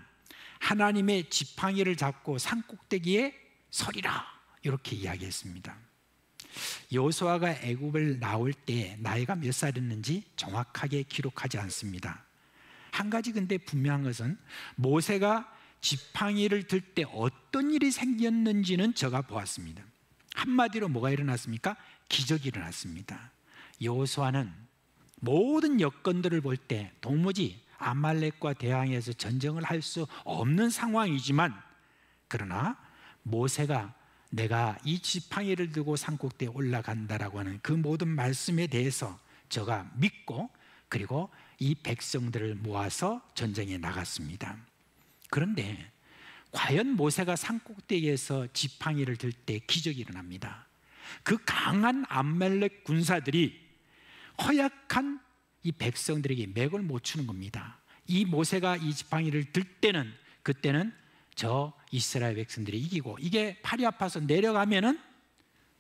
하나님의 지팡이를 잡고 산꼭대기에 서리라 이렇게 이야기했습니다. 여호수아가 애굽을 나올 때 나이가 몇 살이었는지 정확하게 기록하지 않습니다. 한 가지 근데 분명한 것은 모세가 지팡이를 들 때 어떤 일이 생겼는지는 제가 보았습니다. 한마디로 뭐가 일어났습니까? 기적이 일어났습니다. 여호수아는 모든 여건들을 볼 때 도무지 아말렉과 대항해서 전쟁을 할 수 없는 상황이지만 그러나 모세가 내가 이 지팡이를 들고 산꼭대에 올라간다라고 하는 그 모든 말씀에 대해서 저가 믿고 그리고 이 백성들을 모아서 전쟁에 나갔습니다. 그런데 과연 모세가 산꼭대기에서 지팡이를 들 때 기적이 일어납니다. 그 강한 아말렉 군사들이 허약한 이 백성들에게 맥을 못 추는 겁니다. 이 모세가 이 지팡이를 들 때는 그때는 저 이스라엘 백성들이 이기고 이게 팔이 아파서 내려가면은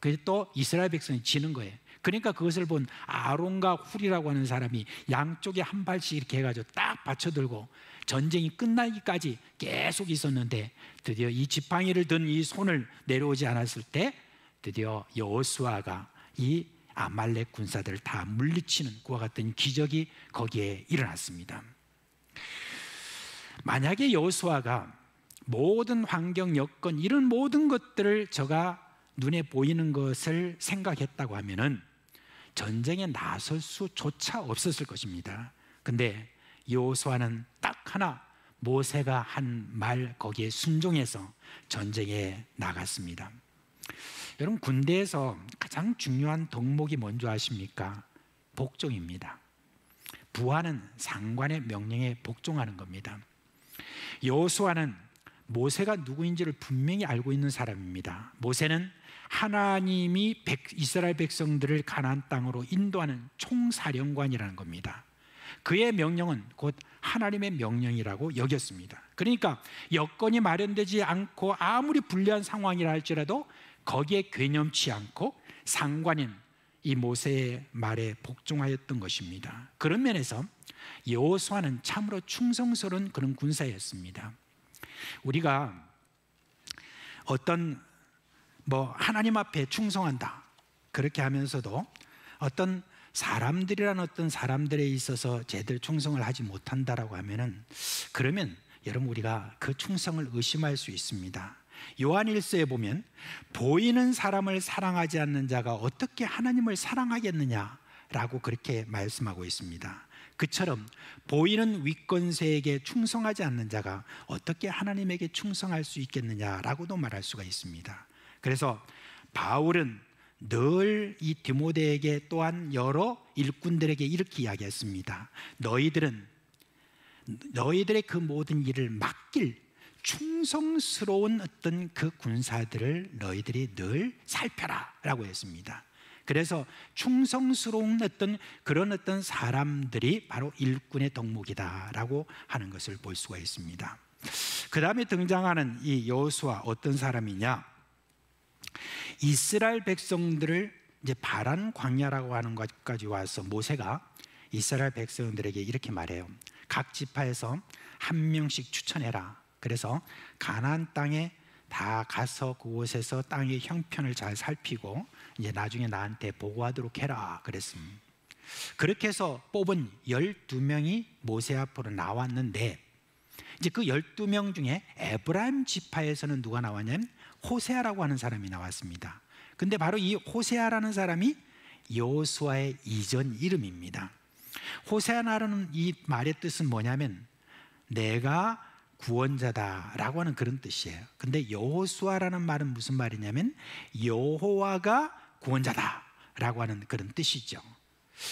그게 또 이스라엘 백성이 지는 거예요. 그러니까 그것을 본 아론과 훌이라고 하는 사람이 양쪽에 한 발씩 이렇게 해가지고 딱 받쳐들고 전쟁이 끝나기까지 계속 있었는데 드디어 이 지팡이를 든 이 손을 내려오지 않았을 때 드디어 여호수아가 이 아말렉 군사들을 다 물리치는 그와 같은 기적이 거기에 일어났습니다. 만약에 여호수아가 모든 환경, 여건 이런 모든 것들을 저가 눈에 보이는 것을 생각했다고 하면은 전쟁에 나설 수조차 없었을 것입니다. 근데 여호수아는 딱 하나 모세가 한 말 거기에 순종해서 전쟁에 나갔습니다. 여러분, 군대에서 가장 중요한 덕목이 뭔지 아십니까? 복종입니다. 부하는 상관의 명령에 복종하는 겁니다. 여호수아는 모세가 누구인지를 분명히 알고 있는 사람입니다. 모세는 하나님이 이스라엘 백성들을 가나안 땅으로 인도하는 총사령관이라는 겁니다. 그의 명령은 곧 하나님의 명령이라고 여겼습니다. 그러니까 여건이 마련되지 않고 아무리 불리한 상황이라 할지라도 거기에 괴념치 않고 상관인 이 모세의 말에 복종하였던 것입니다. 그런 면에서 여호수아는 참으로 충성스러운 그런 군사였습니다. 우리가 어떤 하나님 앞에 충성한다 그렇게 하면서도 어떤 사람들이란 어떤 사람들에 있어서 제대로 충성을 하지 못한다라고 하면은, 그러면 여러분 우리가 그 충성을 의심할 수 있습니다. 요한일서에 보면 보이는 사람을 사랑하지 않는 자가 어떻게 하나님을 사랑하겠느냐라고 그렇게 말씀하고 있습니다. 그처럼 보이는 위권세에게 충성하지 않는 자가 어떻게 하나님에게 충성할 수 있겠느냐라고도 말할 수가 있습니다. 그래서 바울은 늘 이 디모데에게 또한 여러 일꾼들에게 이렇게 이야기했습니다. 너희들의 그 모든 일을 맡길 충성스러운 어떤 그 군사들을 너희들이 늘 살펴라 라고 했습니다. 그래서 충성스러운 그런 어떤 사람들이 바로 일꾼의 덕목이다라고 하는 것을 볼 수가 있습니다. 그 다음에 등장하는 이 여호수아 어떤 사람이냐? 이스라엘 백성들을 이제 바란 광야라고 하는 것까지 와서 모세가 이스라엘 백성들에게 이렇게 말해요. 각 지파에서 한 명씩 추천해라. 그래서 가나안 땅에 다 가서 그곳에서 땅의 형편을 잘 살피고 이제 나중에 나한테 보고하도록 해라 그랬습니다. 그렇게 해서 뽑은 12명이 모세 앞으로 나왔는데, 이제 그 12명 중에 에브라임 지파에서는 누가 나왔냐면 호세아라고 하는 사람이 나왔습니다. 근데 바로 이 호세아라는 사람이 여호수아의 이전 이름입니다. 호세아라는 이 말의 뜻은 뭐냐면 내가 구원자다라고 하는 그런 뜻이에요. 근데 여호수아라는 말은 무슨 말이냐면 여호와가 구원자다라고 하는 그런 뜻이죠.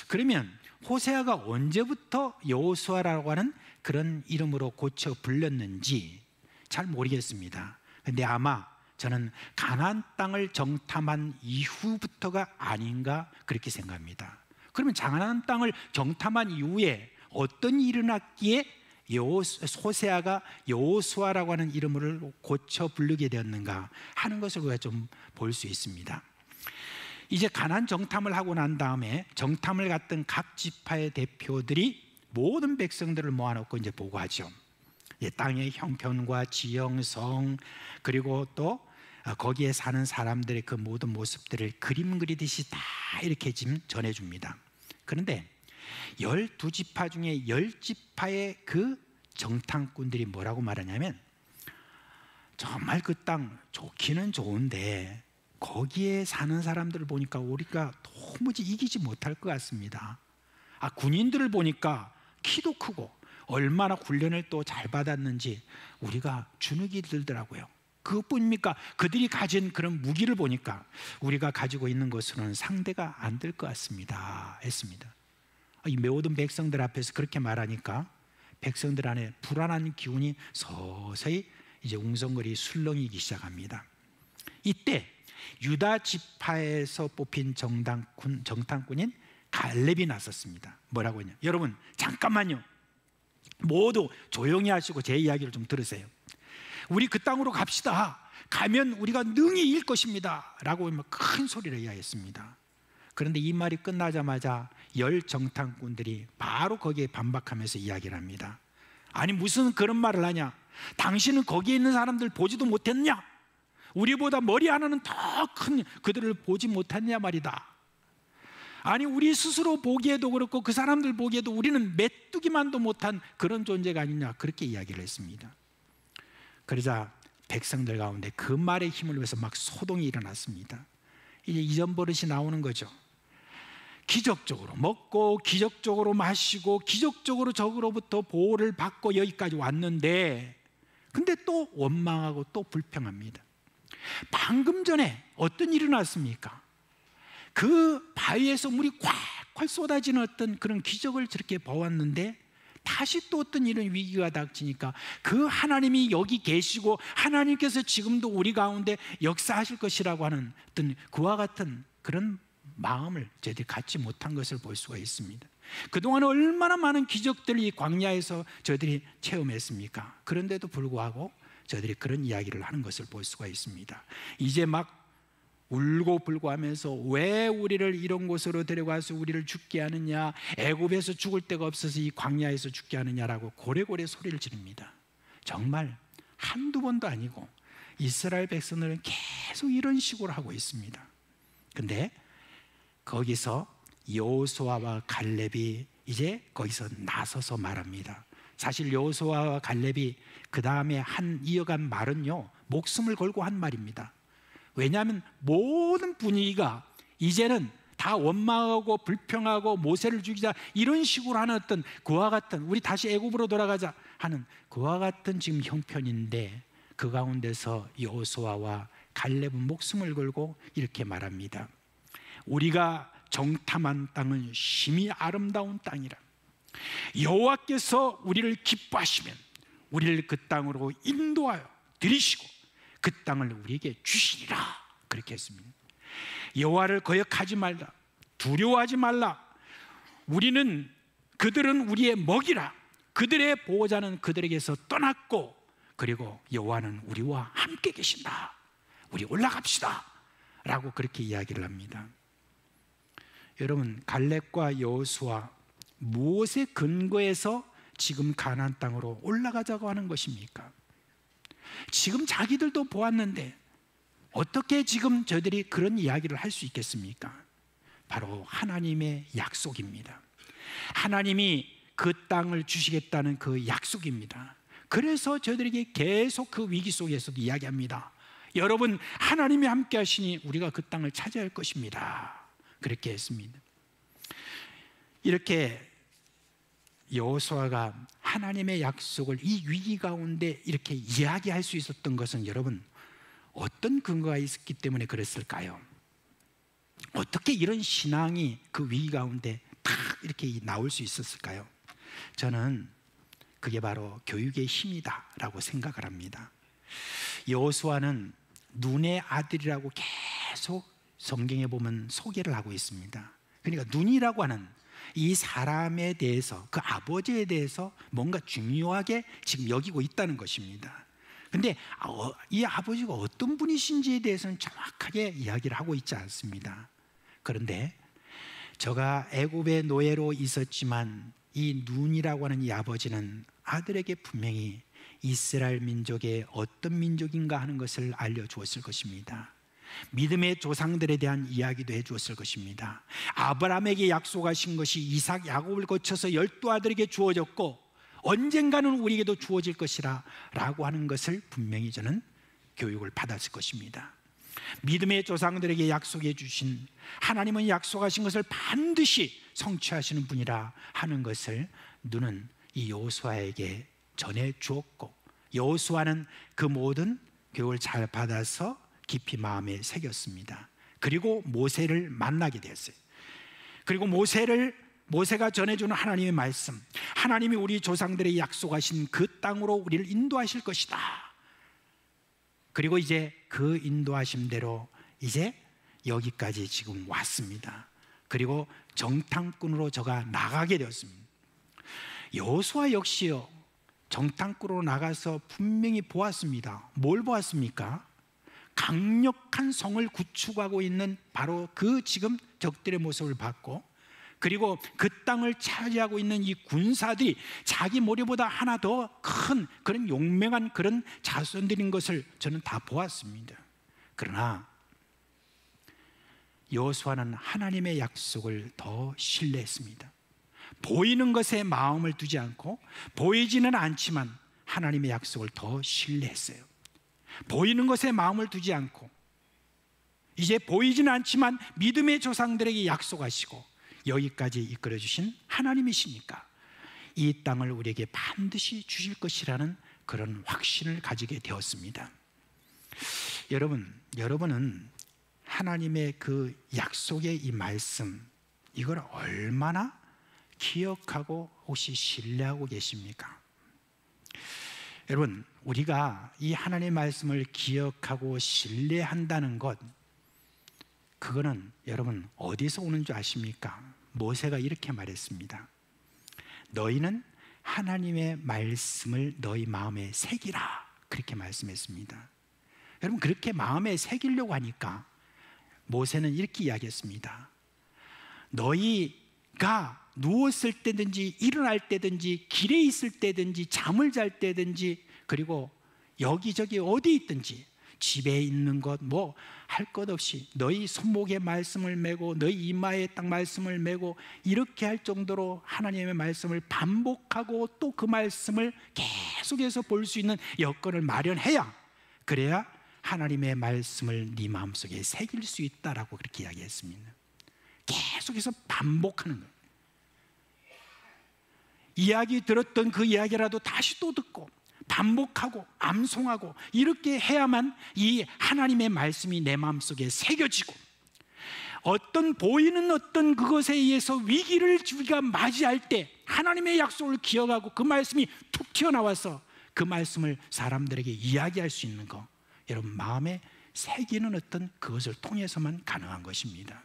그러면 호세아가 언제부터 여호수아라고 하는 그런 이름으로 고쳐 불렸는지 잘 모르겠습니다. 근데 아마 저는 가나안 땅을 정탐한 이후부터가 아닌가 그렇게 생각합니다. 그러면 가나안 땅을 정탐한 이후에 어떤 일이 일어났기에 호세아가 여호수아라고 하는 이름을 고쳐 부르게 되었는가 하는 것을 우리가 좀 볼 수 있습니다. 이제 가나안 정탐을 하고 난 다음에 정탐을 갔던 각 지파의 대표들이 모든 백성들을 모아놓고 이제 보고하죠. 땅의 형편과 지형성, 그리고 또 거기에 사는 사람들의 그 모든 모습들을 그림 그리듯이 다 이렇게 지금 전해줍니다. 그런데 12지파 중에 10지파의 그 정탐꾼들이 뭐라고 말하냐면, 정말 그 땅 좋기는 좋은데 거기에 사는 사람들을 보니까 우리가 도무지 이기지 못할 것 같습니다. 군인들을 보니까 키도 크고 얼마나 훈련을 또 잘 받았는지 우리가 주눅이 들더라고요. 그것뿐입니까? 그들이 가진 그런 무기를 보니까 우리가 가지고 있는 것으로는 상대가 안 될 것 같습니다 했습니다. 이 모든 백성들 앞에서 그렇게 말하니까 백성들 안에 불안한 기운이 서서히 이제 웅성거리 술렁이기 시작합니다. 이때 유다 지파에서 뽑힌 정탐꾼인 갈렙이 나섰습니다. 뭐라고 했냐? 여러분 잠깐만요. 모두 조용히 하시고 제 이야기를 좀 들으세요. 우리 그 땅으로 갑시다. 가면 우리가 능히 이길 것입니다 라고 큰 소리를 이야기했습니다. 그런데 이 말이 끝나자마자 10 정탐꾼들이 바로 거기에 반박하면서 이야기를 합니다. 아니 무슨 그런 말을 하냐? 당신은 거기에 있는 사람들 보지도 못했냐? 우리보다 머리 하나는 더 큰 그들을 보지 못했냐 말이다. 아니 우리 스스로 보기에도 그렇고 그 사람들 보기에도 우리는 메뚜기만도 못한 그런 존재가 아니냐, 그렇게 이야기를 했습니다. 그러자 백성들 가운데 그 말의 힘을 위해서 막 소동이 일어났습니다. 이제 이전 버릇이 나오는 거죠. 기적적으로 먹고 기적적으로 마시고 기적적으로 적으로부터 보호를 받고 여기까지 왔는데, 근데 또 원망하고 또 불평합니다. 방금 전에 어떤 일이 났습니까? 그 바위에서 물이 콸콸 쏟아지는 어떤 그런 기적을 저렇게 보았는데, 다시 또 어떤 이런 위기가 닥치니까 그 하나님이 여기 계시고 하나님께서 지금도 우리 가운데 역사하실 것이라고 하는 어떤 그와 같은 그런 마음을 저희들이 갖지 못한 것을 볼 수가 있습니다. 그동안 얼마나 많은 기적들을 이 광야에서 저희들이 체험했습니까? 그런데도 불구하고 저희들이 그런 이야기를 하는 것을 볼 수가 있습니다. 이제 막 울고 불고 하면서 왜 우리를 이런 곳으로 데려가서 우리를 죽게 하느냐, 애굽에서 죽을 데가 없어서 이 광야에서 죽게 하느냐라고 고래고래 소리를 지릅니다. 정말 한두 번도 아니고 이스라엘 백성들은 계속 이런 식으로 하고 있습니다. 근데 거기서 여호수아와 갈렙이 이제 거기서 나서서 말합니다. 사실 여호수아와 갈렙이 그 다음에 이어간 말은요, 목숨을 걸고 한 말입니다. 왜냐하면 모든 분위기가 이제는 다 원망하고 불평하고 모세를 죽이자 이런 식으로 하는 어떤 그와 같은, 우리 다시 애굽으로 돌아가자 하는 그와 같은 지금 형편인데, 그 가운데서 여호수아와 갈렙은 목숨을 걸고 이렇게 말합니다. 우리가 정탐한 땅은 심히 아름다운 땅이라. 여호와께서 우리를 기뻐하시면 우리를 그 땅으로 인도하여 들이시고 그 땅을 우리에게 주시리라, 그렇게 했습니다. 여호와를 거역하지 말라, 두려워하지 말라. 그들은 우리의 먹이라. 그들의 보호자는 그들에게서 떠났고, 그리고 여호와는 우리와 함께 계신다. 우리 올라갑시다 라고 그렇게 이야기를 합니다. 여러분, 갈렙과 여호수아 무엇의 근거에서 지금 가나안 땅으로 올라가자고 하는 것입니까? 지금 자기들도 보았는데 어떻게 지금 저들이 그런 이야기를 할 수 있겠습니까? 바로 하나님의 약속입니다. 하나님이 그 땅을 주시겠다는 그 약속입니다. 그래서 저들에게 계속 그 위기 속에서도 이야기합니다. 여러분, 하나님이 함께 하시니 우리가 그 땅을 차지할 것입니다. 그렇게 했습니다. 이렇게 여호수아가 하나님의 약속을 이 위기 가운데 이렇게 이야기할 수 있었던 것은, 여러분, 어떤 근거가 있었기 때문에 그랬을까요? 어떻게 이런 신앙이 그 위기 가운데 딱 이렇게 나올 수 있었을까요? 저는 그게 바로 교육의 힘이다라고 생각을 합니다. 여호수아는 눈의 아들이라고 계속 성경에 보면 소개를 하고 있습니다. 그러니까 눈이라고 하는 이 사람에 대해서, 그 아버지에 대해서 뭔가 중요하게 지금 여기고 있다는 것입니다. 근데 이 아버지가 어떤 분이신지에 대해서는 정확하게 이야기를 하고 있지 않습니다. 그런데 저가 애굽의 노예로 있었지만 이 눈이라고 하는 이 아버지는 아들에게 분명히 이스라엘 민족의 어떤 민족인가 하는 것을 알려주었을 것입니다. 믿음의 조상들에 대한 이야기도 해주었을 것입니다. 아브라함에게 약속하신 것이 이삭, 야곱을 거쳐서 12아들에게 주어졌고 언젠가는 우리에게도 주어질 것이라 라고 하는 것을 분명히 저는 교육을 받았을 것입니다. 믿음의 조상들에게 약속해 주신 하나님은 약속하신 것을 반드시 성취하시는 분이라 하는 것을 눈은 이 여호수아에게 전해 주었고, 여호수아는 그 모든 교육을 잘 받아서 깊이 마음에 새겼습니다. 그리고 모세를 만나게 되었어요. 그리고 모세가 전해주는 하나님의 말씀, 하나님이 우리 조상들의 약속하신 그 땅으로 우리를 인도하실 것이다. 그리고 이제 그 인도하심대로 이제 여기까지 지금 왔습니다. 그리고 정탐꾼으로 저가 나가게 되었습니다. 여호수아 역시요, 정탐꾼으로 나가서 분명히 보았습니다. 뭘 보았습니까? 강력한 성을 구축하고 있는 바로 그 지금 적들의 모습을 봤고, 그리고 그 땅을 차지하고 있는 이 군사들이 자기 머리보다 하나 더 큰 그런 용맹한 그런 자손들인 것을 저는 다 보았습니다. 그러나 여호수아는 하나님의 약속을 더 신뢰했습니다. 보이는 것에 마음을 두지 않고 보이지는 않지만 하나님의 약속을 더 신뢰했어요. 보이는 것에 마음을 두지 않고 이제 보이지는 않지만 믿음의 조상들에게 약속하시고 여기까지 이끌어 주신 하나님이시니까 이 땅을 우리에게 반드시 주실 것이라는 그런 확신을 가지게 되었습니다. 여러분은 하나님의 그 약속의 이 말씀, 이걸 얼마나 기억하고 혹시 신뢰하고 계십니까? 여러분, 우리가 이 하나님의 말씀을 기억하고 신뢰한다는 것, 그거는 여러분 어디서 오는 줄 아십니까? 모세가 이렇게 말했습니다. 너희는 하나님의 말씀을 너희 마음에 새기라, 그렇게 말씀했습니다. 여러분, 그렇게 마음에 새기려고 하니까 모세는 이렇게 이야기했습니다. 너희가 누웠을 때든지 일어날 때든지 길에 있을 때든지 잠을 잘 때든지 그리고 여기저기 어디 있든지 집에 있는 것 뭐 할 것 없이 너희 손목에 말씀을 메고 너희 이마에 딱 말씀을 메고 이렇게 할 정도로 하나님의 말씀을 반복하고 또 그 말씀을 계속해서 볼 수 있는 여건을 마련해야, 그래야 하나님의 말씀을 네 마음속에 새길 수 있다라고 그렇게 이야기했습니다. 계속해서 반복하는 거예요. 이야기 들었던 그 이야기라도 다시 또 듣고 반복하고 암송하고 이렇게 해야만 이 하나님의 말씀이 내 마음속에 새겨지고, 어떤 보이는 어떤 그것에 의해서 위기를 우리가 맞이할 때 하나님의 약속을 기억하고 그 말씀이 툭 튀어나와서 그 말씀을 사람들에게 이야기할 수 있는 거, 여러분 마음에 새기는 어떤 그것을 통해서만 가능한 것입니다.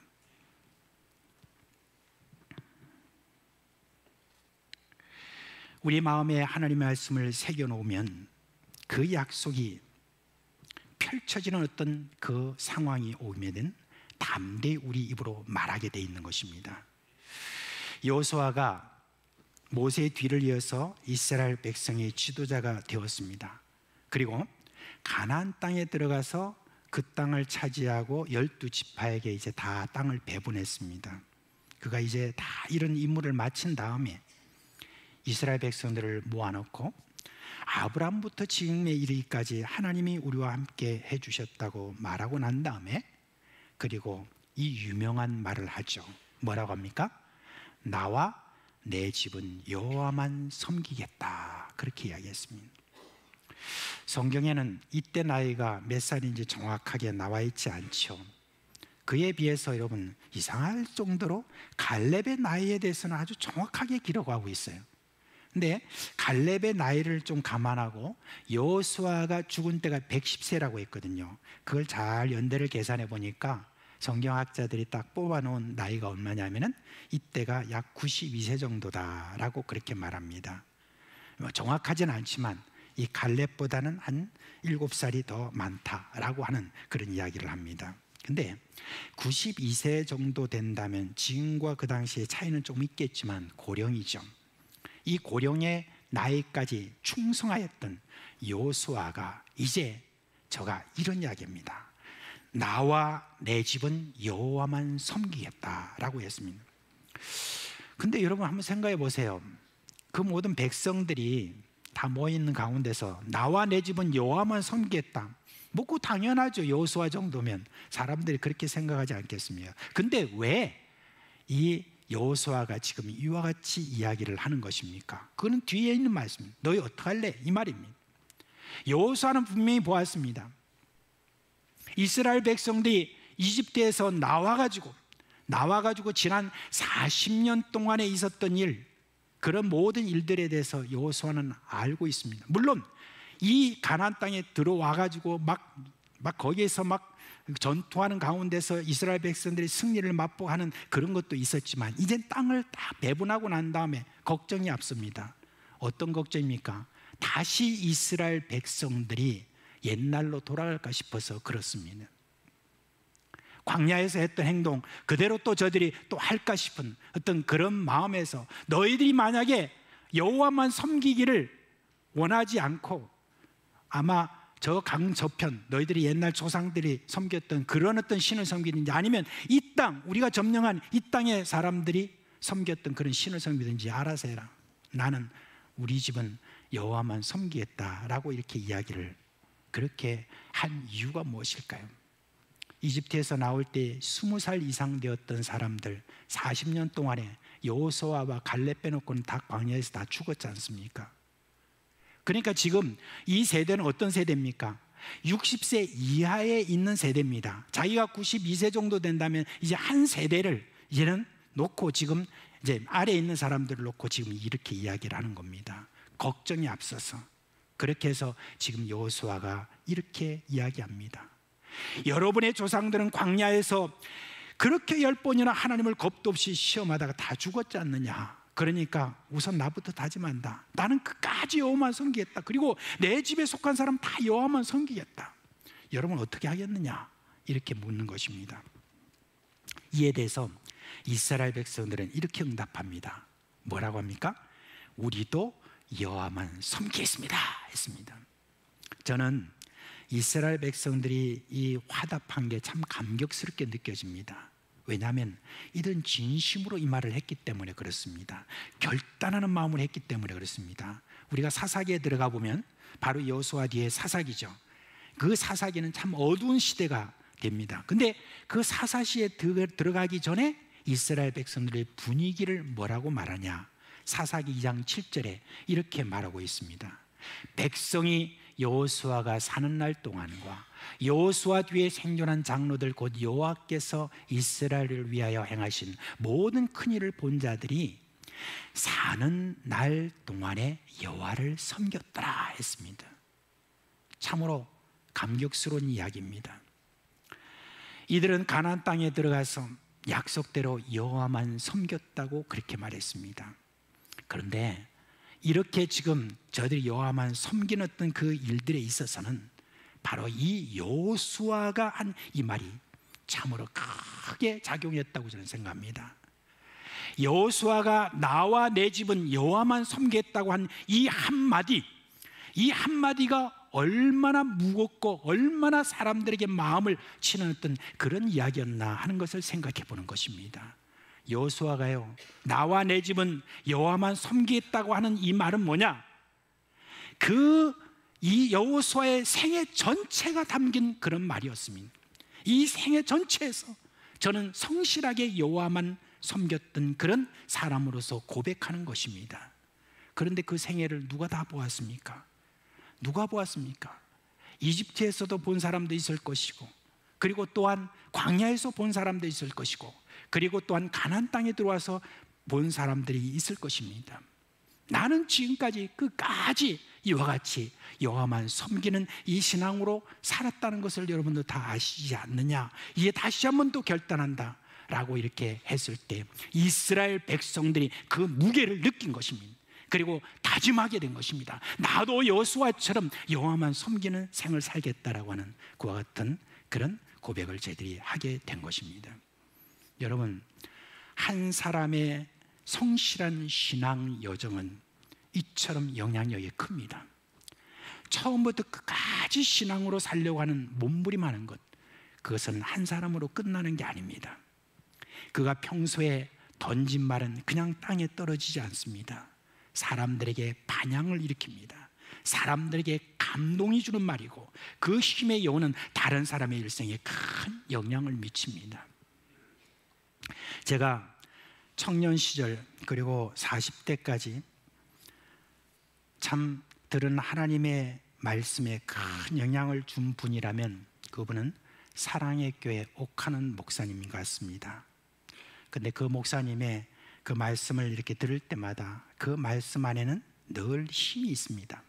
우리 마음에 하나님의 말씀을 새겨놓으면 그 약속이 펼쳐지는 어떤 그 상황이 오면은 담대히 우리 입으로 말하게 돼 있는 것입니다. 여호수아가 모세의 뒤를 이어서 이스라엘 백성의 지도자가 되었습니다. 그리고 가나안 땅에 들어가서 그 땅을 차지하고 12지파에게 이제 다 땅을 배분했습니다. 그가 이제 다 이런 임무를 마친 다음에 이스라엘 백성들을 모아놓고 아브라함부터 지금에 이르기까지 하나님이 우리와 함께 해주셨다고 말하고 난 다음에, 그리고 이 유명한 말을 하죠. 뭐라고 합니까? 나와 내 집은 여호와만 섬기겠다, 그렇게 이야기했습니다. 성경에는 이때 나이가 몇 살인지 정확하게 나와 있지 않죠. 그에 비해서 여러분 이상할 정도로 갈렙의 나이에 대해서는 아주 정확하게 기록하고 있어요. 근데 갈렙의 나이를 좀 감안하고 여호수아가 죽은 때가 110세라고 했거든요. 그걸 잘 연대를 계산해 보니까 성경학자들이 딱 뽑아놓은 나이가 얼마냐면은 이때가 약 92세 정도다라고 그렇게 말합니다. 정확하진 않지만 이 갈렙보다는 한 7살이 더 많다라고 하는 그런 이야기를 합니다. 근데 92세 정도 된다면 지금과 그 당시의 차이는 좀 있겠지만 고령이죠. 이 고령의 나이까지 충성하였던 여호수아가 이제 저가 이런 이야기입니다. 나와 내 집은 여호와만 섬기겠다라고 했습니다. 근데 여러분 한번 생각해 보세요. 그 모든 백성들이 다 모여있는 가운데서 나와 내 집은 여호와만 섬기겠다, 뭐 당연하죠. 여호수아 정도면 사람들이 그렇게 생각하지 않겠습니까? 근데 왜 이 여호수아가 지금 이와 같이 이야기를 하는 것입니까? 그거는 뒤에 있는 말씀입니다. 너희 어떡할래? 이 말입니다. 여호수아는 분명히 보았습니다. 이스라엘 백성들이 이집트에서 나와가지고 지난 40년 동안에 있었던 일, 그런 모든 일들에 대해서 여호수아는 알고 있습니다. 물론 이 가나안 땅에 들어와가지고 막 거기에서 막 전투하는 가운데서 이스라엘 백성들이 승리를 맛보하는 그런 것도 있었지만 이제 땅을 다 배분하고 난 다음에 걱정이 앞섭니다. 어떤 걱정입니까? 다시 이스라엘 백성들이 옛날로 돌아갈까 싶어서 그렇습니다. 광야에서 했던 행동 그대로 또 저들이 또 할까 싶은 어떤 그런 마음에서 너희들이 만약에 여호와만 섬기기를 원하지 않고 아마 저 강 저편 너희들이 옛날 조상들이 섬겼던 그런 어떤 신을 섬기든지 아니면 이 땅 우리가 점령한 이 땅의 사람들이 섬겼던 그런 신을 섬기든지 알아서 해라. 나는 우리 집은 여호와만 섬기겠다라고 이렇게 이야기를 그렇게 한 이유가 무엇일까요? 이집트에서 나올 때 20살 이상 되었던 사람들 40년 동안에 여호수아와 갈렙 빼놓고는 다 광야에서 다 죽었지 않습니까? 그러니까 지금 이 세대는 어떤 세대입니까? 60세 이하에 있는 세대입니다. 자기가 92세 정도 된다면 이제 한 세대를 이제는 놓고 지금 이제 아래에 있는 사람들을 놓고 지금 이렇게 이야기를 하는 겁니다. 걱정이 앞서서 그렇게 해서 지금 여호수아가 이렇게 이야기합니다. 여러분의 조상들은 광야에서 그렇게 10번이나 하나님을 겁도 없이 시험하다가 다 죽었지 않느냐. 그러니까 우선 나부터 다짐한다. 나는 끝까지 여호와만 섬기겠다. 그리고 내 집에 속한 사람 다 여호와만 섬기겠다. 여러분 어떻게 하겠느냐 이렇게 묻는 것입니다. 이에 대해서 이스라엘 백성들은 이렇게 응답합니다. 뭐라고 합니까? 우리도 여호와만 섬기겠습니다 했습니다. 저는 이스라엘 백성들이 이 화답한 게 참 감격스럽게 느껴집니다. 왜냐하면 이들은 진심으로 이 말을 했기 때문에 그렇습니다. 결단하는 마음을 했기 때문에 그렇습니다. 우리가 사사기에 들어가 보면 바로 여호수아 뒤에 사사기죠. 그 사사기는 참 어두운 시대가 됩니다. 근데 그 사사시에 들어가기 전에 이스라엘 백성들의 분위기를 뭐라고 말하냐? 사사기 2장 7절에 이렇게 말하고 있습니다. 백성이 여호수아가 사는 날 동안과 여호수아 뒤에 생존한 장로들 곧 여호와께서 이스라엘을 위하여 행하신 모든 큰 일을 본 자들이 사는 날 동안에 여호와를 섬겼더라 했습니다. 참으로 감격스러운 이야기입니다. 이들은 가나안 땅에 들어가서 약속대로 여호와만 섬겼다고 그렇게 말했습니다. 그런데 이렇게 지금 저들이 여호와만 섬기는 어떤 그 일들에 있어서는 바로 이 여호수아가 한 이 말이 참으로 크게 작용했다고 저는 생각합니다. 여호수아가 나와 내 집은 여호와만 섬기겠다고 한 이 한마디가 얼마나 무겁고 얼마나 사람들에게 마음을 치는 어떤 그런 이야기였나 하는 것을 생각해 보는 것입니다. 여호수아가요, 나와 내 집은 여호와만 섬기겠다고 하는 이 말은 뭐냐? 이 여호수아의 생애 전체가 담긴 그런 말이었습니다. 이 생애 전체에서 저는 성실하게 여호와만 섬겼던 그런 사람으로서 고백하는 것입니다. 그런데 그 생애를 누가 다 보았습니까? 누가 보았습니까? 이집트에서도 본 사람도 있을 것이고, 그리고 또한 광야에서 본 사람도 있을 것이고, 그리고 또한 가나안 땅에 들어와서 본 사람들이 있을 것입니다. 나는 지금까지 끝까지 이와 같이 여호와만 섬기는 이 신앙으로 살았다는 것을 여러분도 다 아시지 않느냐? 이에 다시 한번 또 결단한다 라고 이렇게 했을 때 이스라엘 백성들이 그 무게를 느낀 것입니다. 그리고 다짐하게 된 것입니다. 나도 여호수아처럼 여호와만 섬기는 생을 살겠다라고 하는 그와 같은 그런 고백을 저희들이 하게 된 것입니다. 여러분, 한 사람의 성실한 신앙 여정은 이처럼 영향력이 큽니다. 처음부터 끝까지 신앙으로 살려고 하는 몸부림하는 것, 그것은 한 사람으로 끝나는 게 아닙니다. 그가 평소에 던진 말은 그냥 땅에 떨어지지 않습니다. 사람들에게 반향을 일으킵니다. 사람들에게 감동이 주는 말이고 그 힘의 여운은 다른 사람의 일생에 큰 영향을 미칩니다. 제가 청년 시절 그리고 40대까지 참 들은 하나님의 말씀에 큰 영향을 준 분이라면 그분은 사랑의 교회 옥하는 목사님인 것 같습니다. 근데 그 목사님의 그 말씀을 이렇게 들을 때마다 그 말씀 안에는 늘 힘이 있습니다.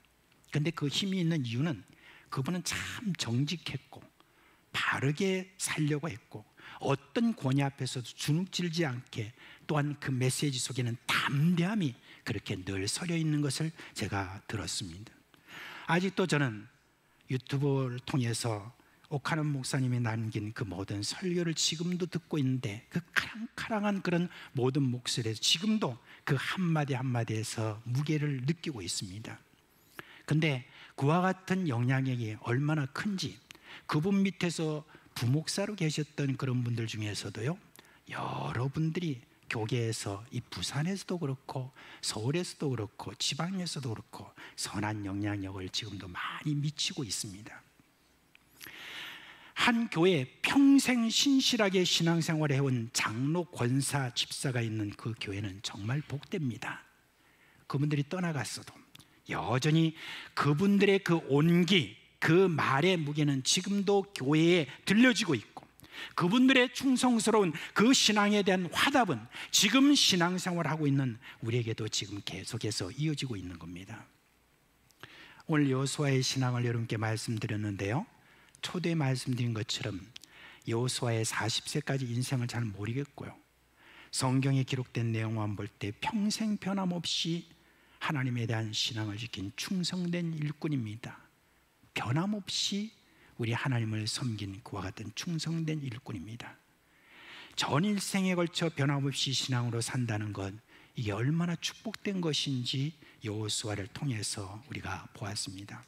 근데 그 힘이 있는 이유는 그분은 참 정직했고 바르게 살려고 했고 어떤 권위 앞에서도 주눅들지 않게 또한 그 메시지 속에는 담대함이 그렇게 늘 서려 있는 것을 제가 들었습니다. 아직도 저는 유튜브를 통해서 옥하는 목사님이 남긴 그 모든 설교를 지금도 듣고 있는데 그 카랑카랑한 그런 모든 목소리에서 지금도 그 한마디 한마디에서 무게를 느끼고 있습니다. 근데 그와 같은 영향력이 얼마나 큰지, 그분 밑에서 부목사로 계셨던 그런 분들 중에서도요, 여러분들이 교계에서 이 부산에서도 그렇고 서울에서도 그렇고 지방에서도 그렇고 선한 영향력을 지금도 많이 미치고 있습니다. 한 교회에 평생 신실하게 신앙생활을 해온 장로, 권사, 집사가 있는 그 교회는 정말 복됩니다. 그분들이 떠나갔어도 여전히 그분들의 그 온기, 그 말의 무게는 지금도 교회에 들려지고 있고, 그분들의 충성스러운 그 신앙에 대한 화답은 지금 신앙생활하고 있는 우리에게도 지금 계속해서 이어지고 있는 겁니다. 오늘 여호수아의 신앙을 여러분께 말씀드렸는데요, 초대에 말씀드린 것처럼 여호수아의 40세까지 인생을 잘 모르겠고요, 성경에 기록된 내용만 볼 때 평생 변함없이 하나님에 대한 신앙을 지킨 충성된 일꾼입니다. 변함없이 우리 하나님을 섬긴 그와 같은 충성된 일꾼입니다. 전 일생에 걸쳐 변함없이 신앙으로 산다는 것, 이게 얼마나 축복된 것인지 여호수아를 통해서 우리가 보았습니다.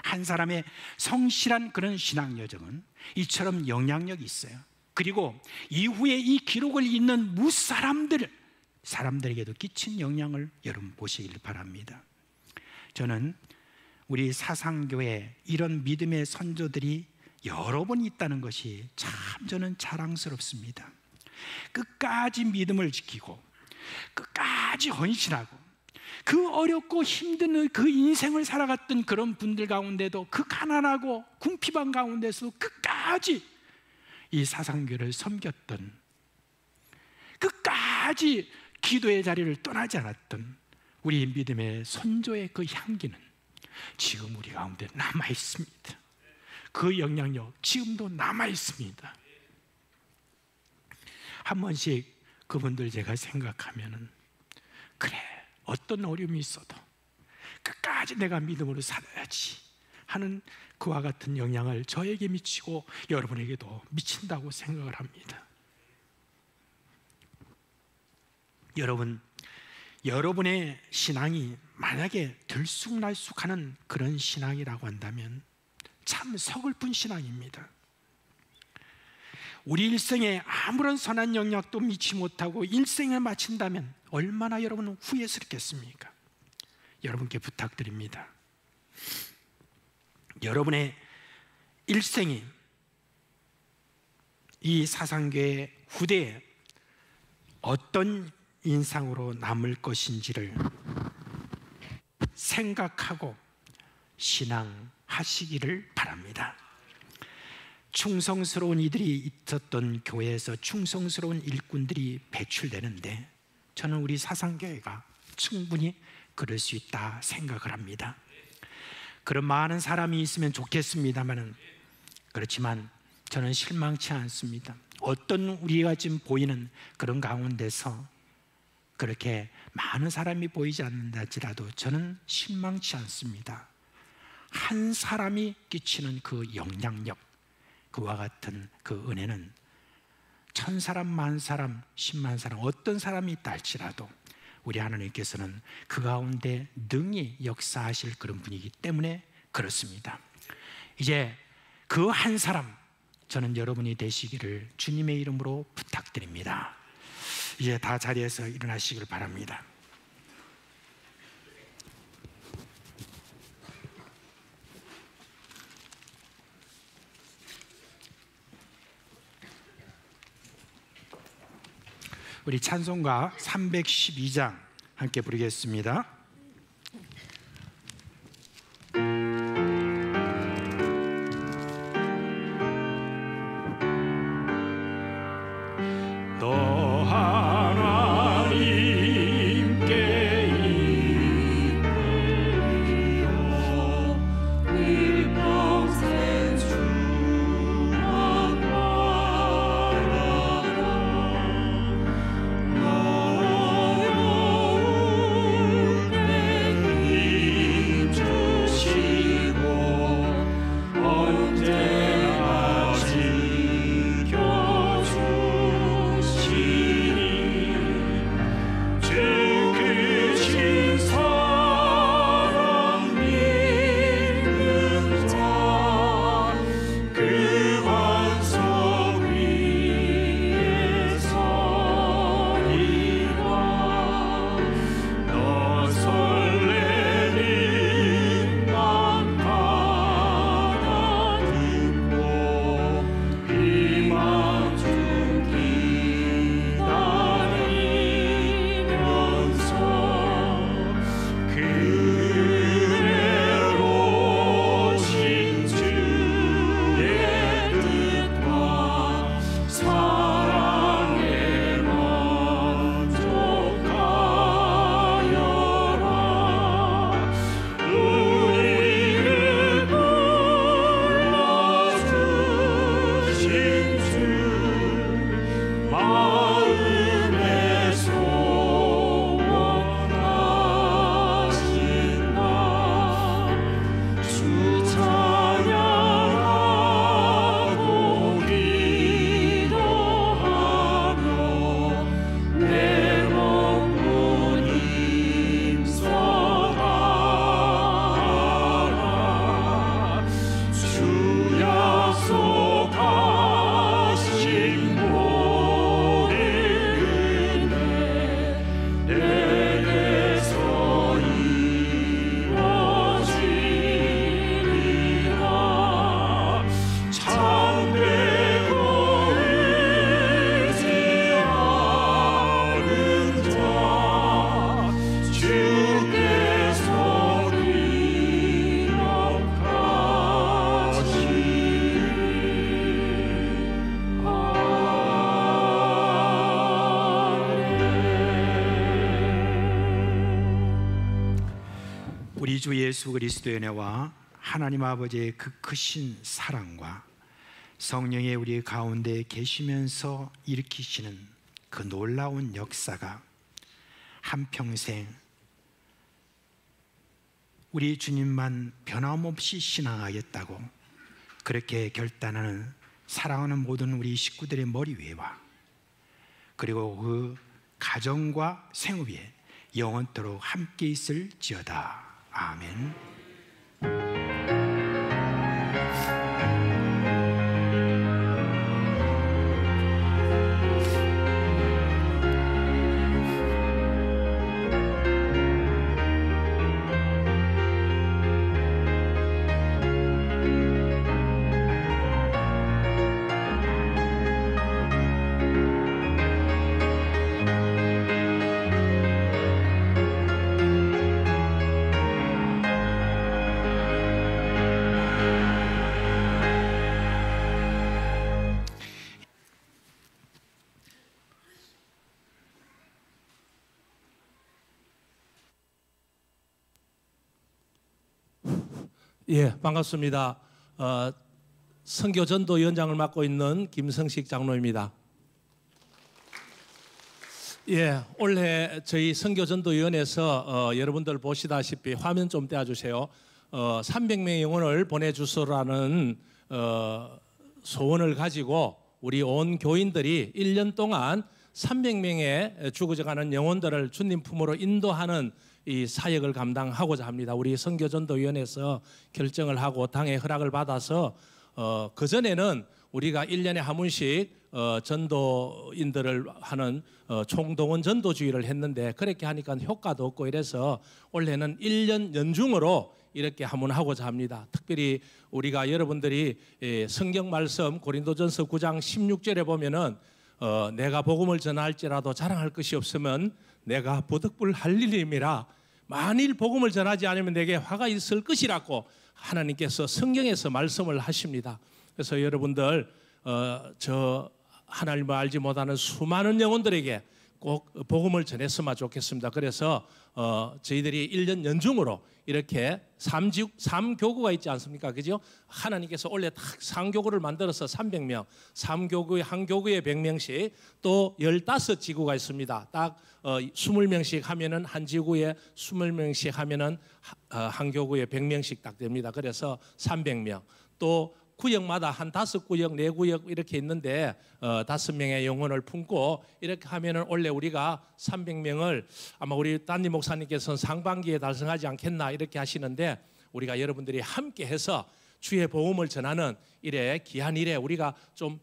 한 사람의 성실한 그런 신앙 여정은 이처럼 영향력이 있어요. 그리고 이후에 이 기록을 읽는 사람들에게도 끼친 영향을 여러분 보시길 바랍니다. 저는 우리 사상교회 이런 믿음의 선조들이 여러 번 있다는 것이 참 저는 자랑스럽습니다. 끝까지 믿음을 지키고 끝까지 헌신하고 그 어렵고 힘든 그 인생을 살아갔던 그런 분들 가운데도 그 가난하고 궁핍한 가운데서 끝까지 이 사상교회를 섬겼던, 끝까지 기도의 자리를 떠나지 않았던 우리 믿음의 선조의 그 향기는 지금 우리 가운데 남아 있습니다. 그 영향력 지금도 남아 있습니다. 한 번씩 그분들 제가 생각하면은, 그래, 어떤 어려움이 있어도 끝까지 내가 믿음으로 살아야지 하는 그와 같은 영향을 저에게 미치고 여러분에게도 미친다고 생각을 합니다. 여러분의 신앙이 만약에 들쑥날쑥하는 그런 신앙이라고 한다면 참 서글픈 신앙입니다. 우리 일생에 아무런 선한 영향도 미치 못하고 일생을 마친다면 얼마나 여러분은 후회스럽겠습니까? 여러분께 부탁드립니다. 여러분의 일생이 이 사상교회 후대에 어떤 인상으로 남을 것인지를 생각하고 신앙하시기를 바랍니다. 충성스러운 이들이 있었던 교회에서 충성스러운 일꾼들이 배출되는데, 저는 우리 사상교회가 충분히 그럴 수 있다 생각을 합니다. 그런 많은 사람이 있으면 좋겠습니다만은, 그렇지만 저는 실망치 않습니다. 어떤 우리가 지금 보이는 그런 가운데서 그렇게 많은 사람이 보이지 않는다 할지라도 저는 실망치 않습니다. 한 사람이 끼치는 그 영향력, 그와 같은 그 은혜는 1000사람, 10,000사람, 100,000 사람, 어떤 사람이 있다 할지라도 우리 하나님께서는 그 가운데 능히 역사하실 그런 분이기 때문에 그렇습니다. 이제 그 한 사람, 저는 여러분이 되시기를 주님의 이름으로 부탁드립니다. 이제 다 자리에서 일어나시길 바랍니다. 우리 찬송가 312장 함께 부르겠습니다. 우리 주 예수 그리스도의 은혜와 하나님 아버지의 그 크신 사랑과 성령의 우리 가운데 계시면서 일으키시는 그 놀라운 역사가 한평생 우리 주님만 변함없이 신앙하겠다고 그렇게 결단하는 사랑하는 모든 우리 식구들의 머리 위에와 그리고 그 가정과 생업에 영원토록 함께 있을지어다. 아멘. 예, 반갑습니다. 선교전도위원장을 맡고 있는 김성식 장로입니다. 예, 올해 저희 선교전도위원회에서 여러분들 보시다시피 화면 좀 떼어주세요. 300명의 영혼을 보내주소라는 소원을 가지고 우리 온 교인들이 1년 동안 300명의 죽어져가는 영혼들을 주님 품으로 인도하는 이 사역을 감당하고자 합니다. 우리 선교전도위원회에서 결정을 하고 당의 허락을 받아서 그전에는 우리가 1년에 한 번씩 전도인들을 하는 총동원 전도주의를 했는데 그렇게 하니까 효과도 없고 이래서 올해는 1년 연중으로 이렇게 한번 하고자 합니다. 특별히 우리가 여러분들이 성경 말씀 고린도전서 9장 16절에 보면은 내가 복음을 전할지라도 자랑할 것이 없으면 내가 부득불 할 일임이라 만일 복음을 전하지 않으면 내게 화가 있을 것이라고 하나님께서 성경에서 말씀을 하십니다. 그래서 여러분들 저 하나님을 알지 못하는 수많은 영혼들에게 꼭 복음을 전했으면 좋겠습니다. 그래서 저희들이 1년 연중으로 이렇게 3교구가 있지 않습니까? 그죠? 하나님께서 원래 딱 3교구를 만들어서 300명, 3교구에 한 교구에 100명씩 또 15지구가 있습니다. 딱 20명씩 하면은 한 지구에 20명씩 하면은 한 교구에 100명씩 딱 됩니다. 그래서 300명. 또 구역마다 한 5구역, 4구역 이렇게 있는데 5명의 영혼을 품고 이렇게 하면은 원래 우리가 300명을 아마 우리 담임 목사님께서는 상반기에 달성하지 않겠나 이렇게 하시는데 우리가 여러분들이 함께 해서 주의 복음을 전하는 일에 귀한 일에 우리가 좀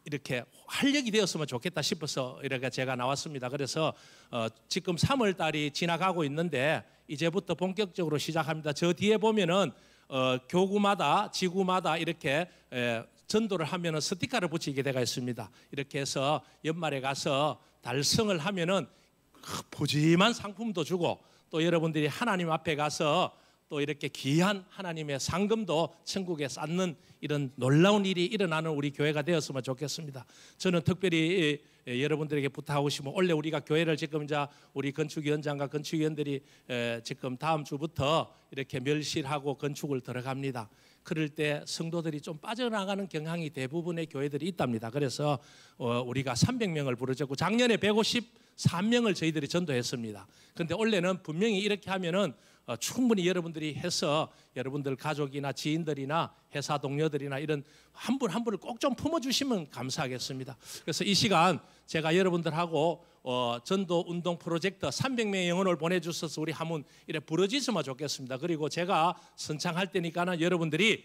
이렇게 활력이 되었으면 좋겠다 싶어서 이렇게 제가 나왔습니다. 그래서 지금 3월 달이 지나가고 있는데 이제부터 본격적으로 시작합니다. 저 뒤에 보면은 교구마다 지구마다 이렇게 전도를 하면은 스티커를 붙이게 되어 있습니다. 이렇게 해서 연말에 가서 달성을 하면은 푸짐한 상품도 주고 또 여러분들이 하나님 앞에 가서 또 이렇게 귀한 하나님의 상금도 천국에 쌓는 이런 놀라운 일이 일어나는 우리 교회가 되었으면 좋겠습니다. 저는 특별히 여러분들에게 부탁하고 싶으면 원래 우리가 교회를 지금 이제 우리 건축위원장과 건축위원들이 지금 다음 주부터 이렇게 멸실하고 건축을 들어갑니다. 그럴 때 성도들이 좀 빠져나가는 경향이 대부분의 교회들이 있답니다. 그래서 우리가 300명을 부르셨고 작년에 153명을 저희들이 전도했습니다. 그런데 올해는 분명히 이렇게 하면은 충분히 여러분들이 해서 여러분들 가족이나 지인들이나 회사 동료들이나 이런 한 분 한 분을 꼭 좀 품어주시면 감사하겠습니다. 그래서 이 시간 제가 여러분들하고 전도 운동 프로젝트 300명의 영혼을 보내주셔서 우리 한번 이래 부르짖으면 좋겠습니다. 그리고 제가 선창할 때니까는 여러분들이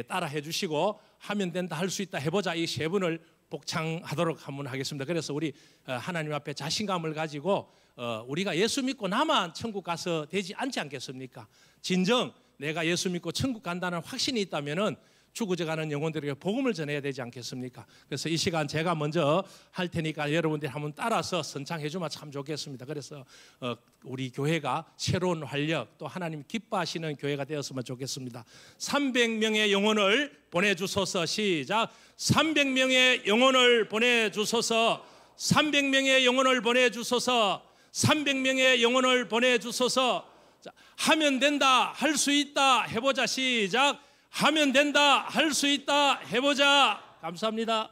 따라해 주시고 하면 된다 할 수 있다 해보자 이 세 분을 복창하도록 한번 하겠습니다. 그래서 우리 하나님 앞에 자신감을 가지고 우리가 예수 믿고 나만 천국 가서 되지 않지 않겠습니까? 진정 내가 예수 믿고 천국 간다는 확신이 있다면은 죽어져가는 영혼들에게 복음을 전해야 되지 않겠습니까? 그래서 이 시간 제가 먼저 할 테니까 여러분들이 한번 따라서 선창해 주면 참 좋겠습니다. 그래서 우리 교회가 새로운 활력 또 하나님 기뻐하시는 교회가 되었으면 좋겠습니다. 300명의 영혼을 보내주소서. 시작. 300명의 영혼을 보내주소서. 300명의 영혼을 보내주소서. 300명의 영혼을 보내주소서. 자, 하면 된다, 할 수 있다, 해보자. 시작. 하면 된다, 할 수 있다, 해보자. 감사합니다.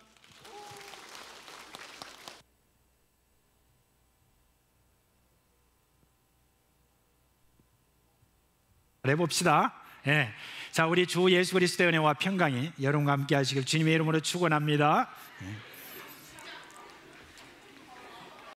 해봅시다. 예. 자, 우리 주 예수 그리스도의 은혜와 평강이 여러분과 함께 하시길 주님의 이름으로 축원합니다. 예.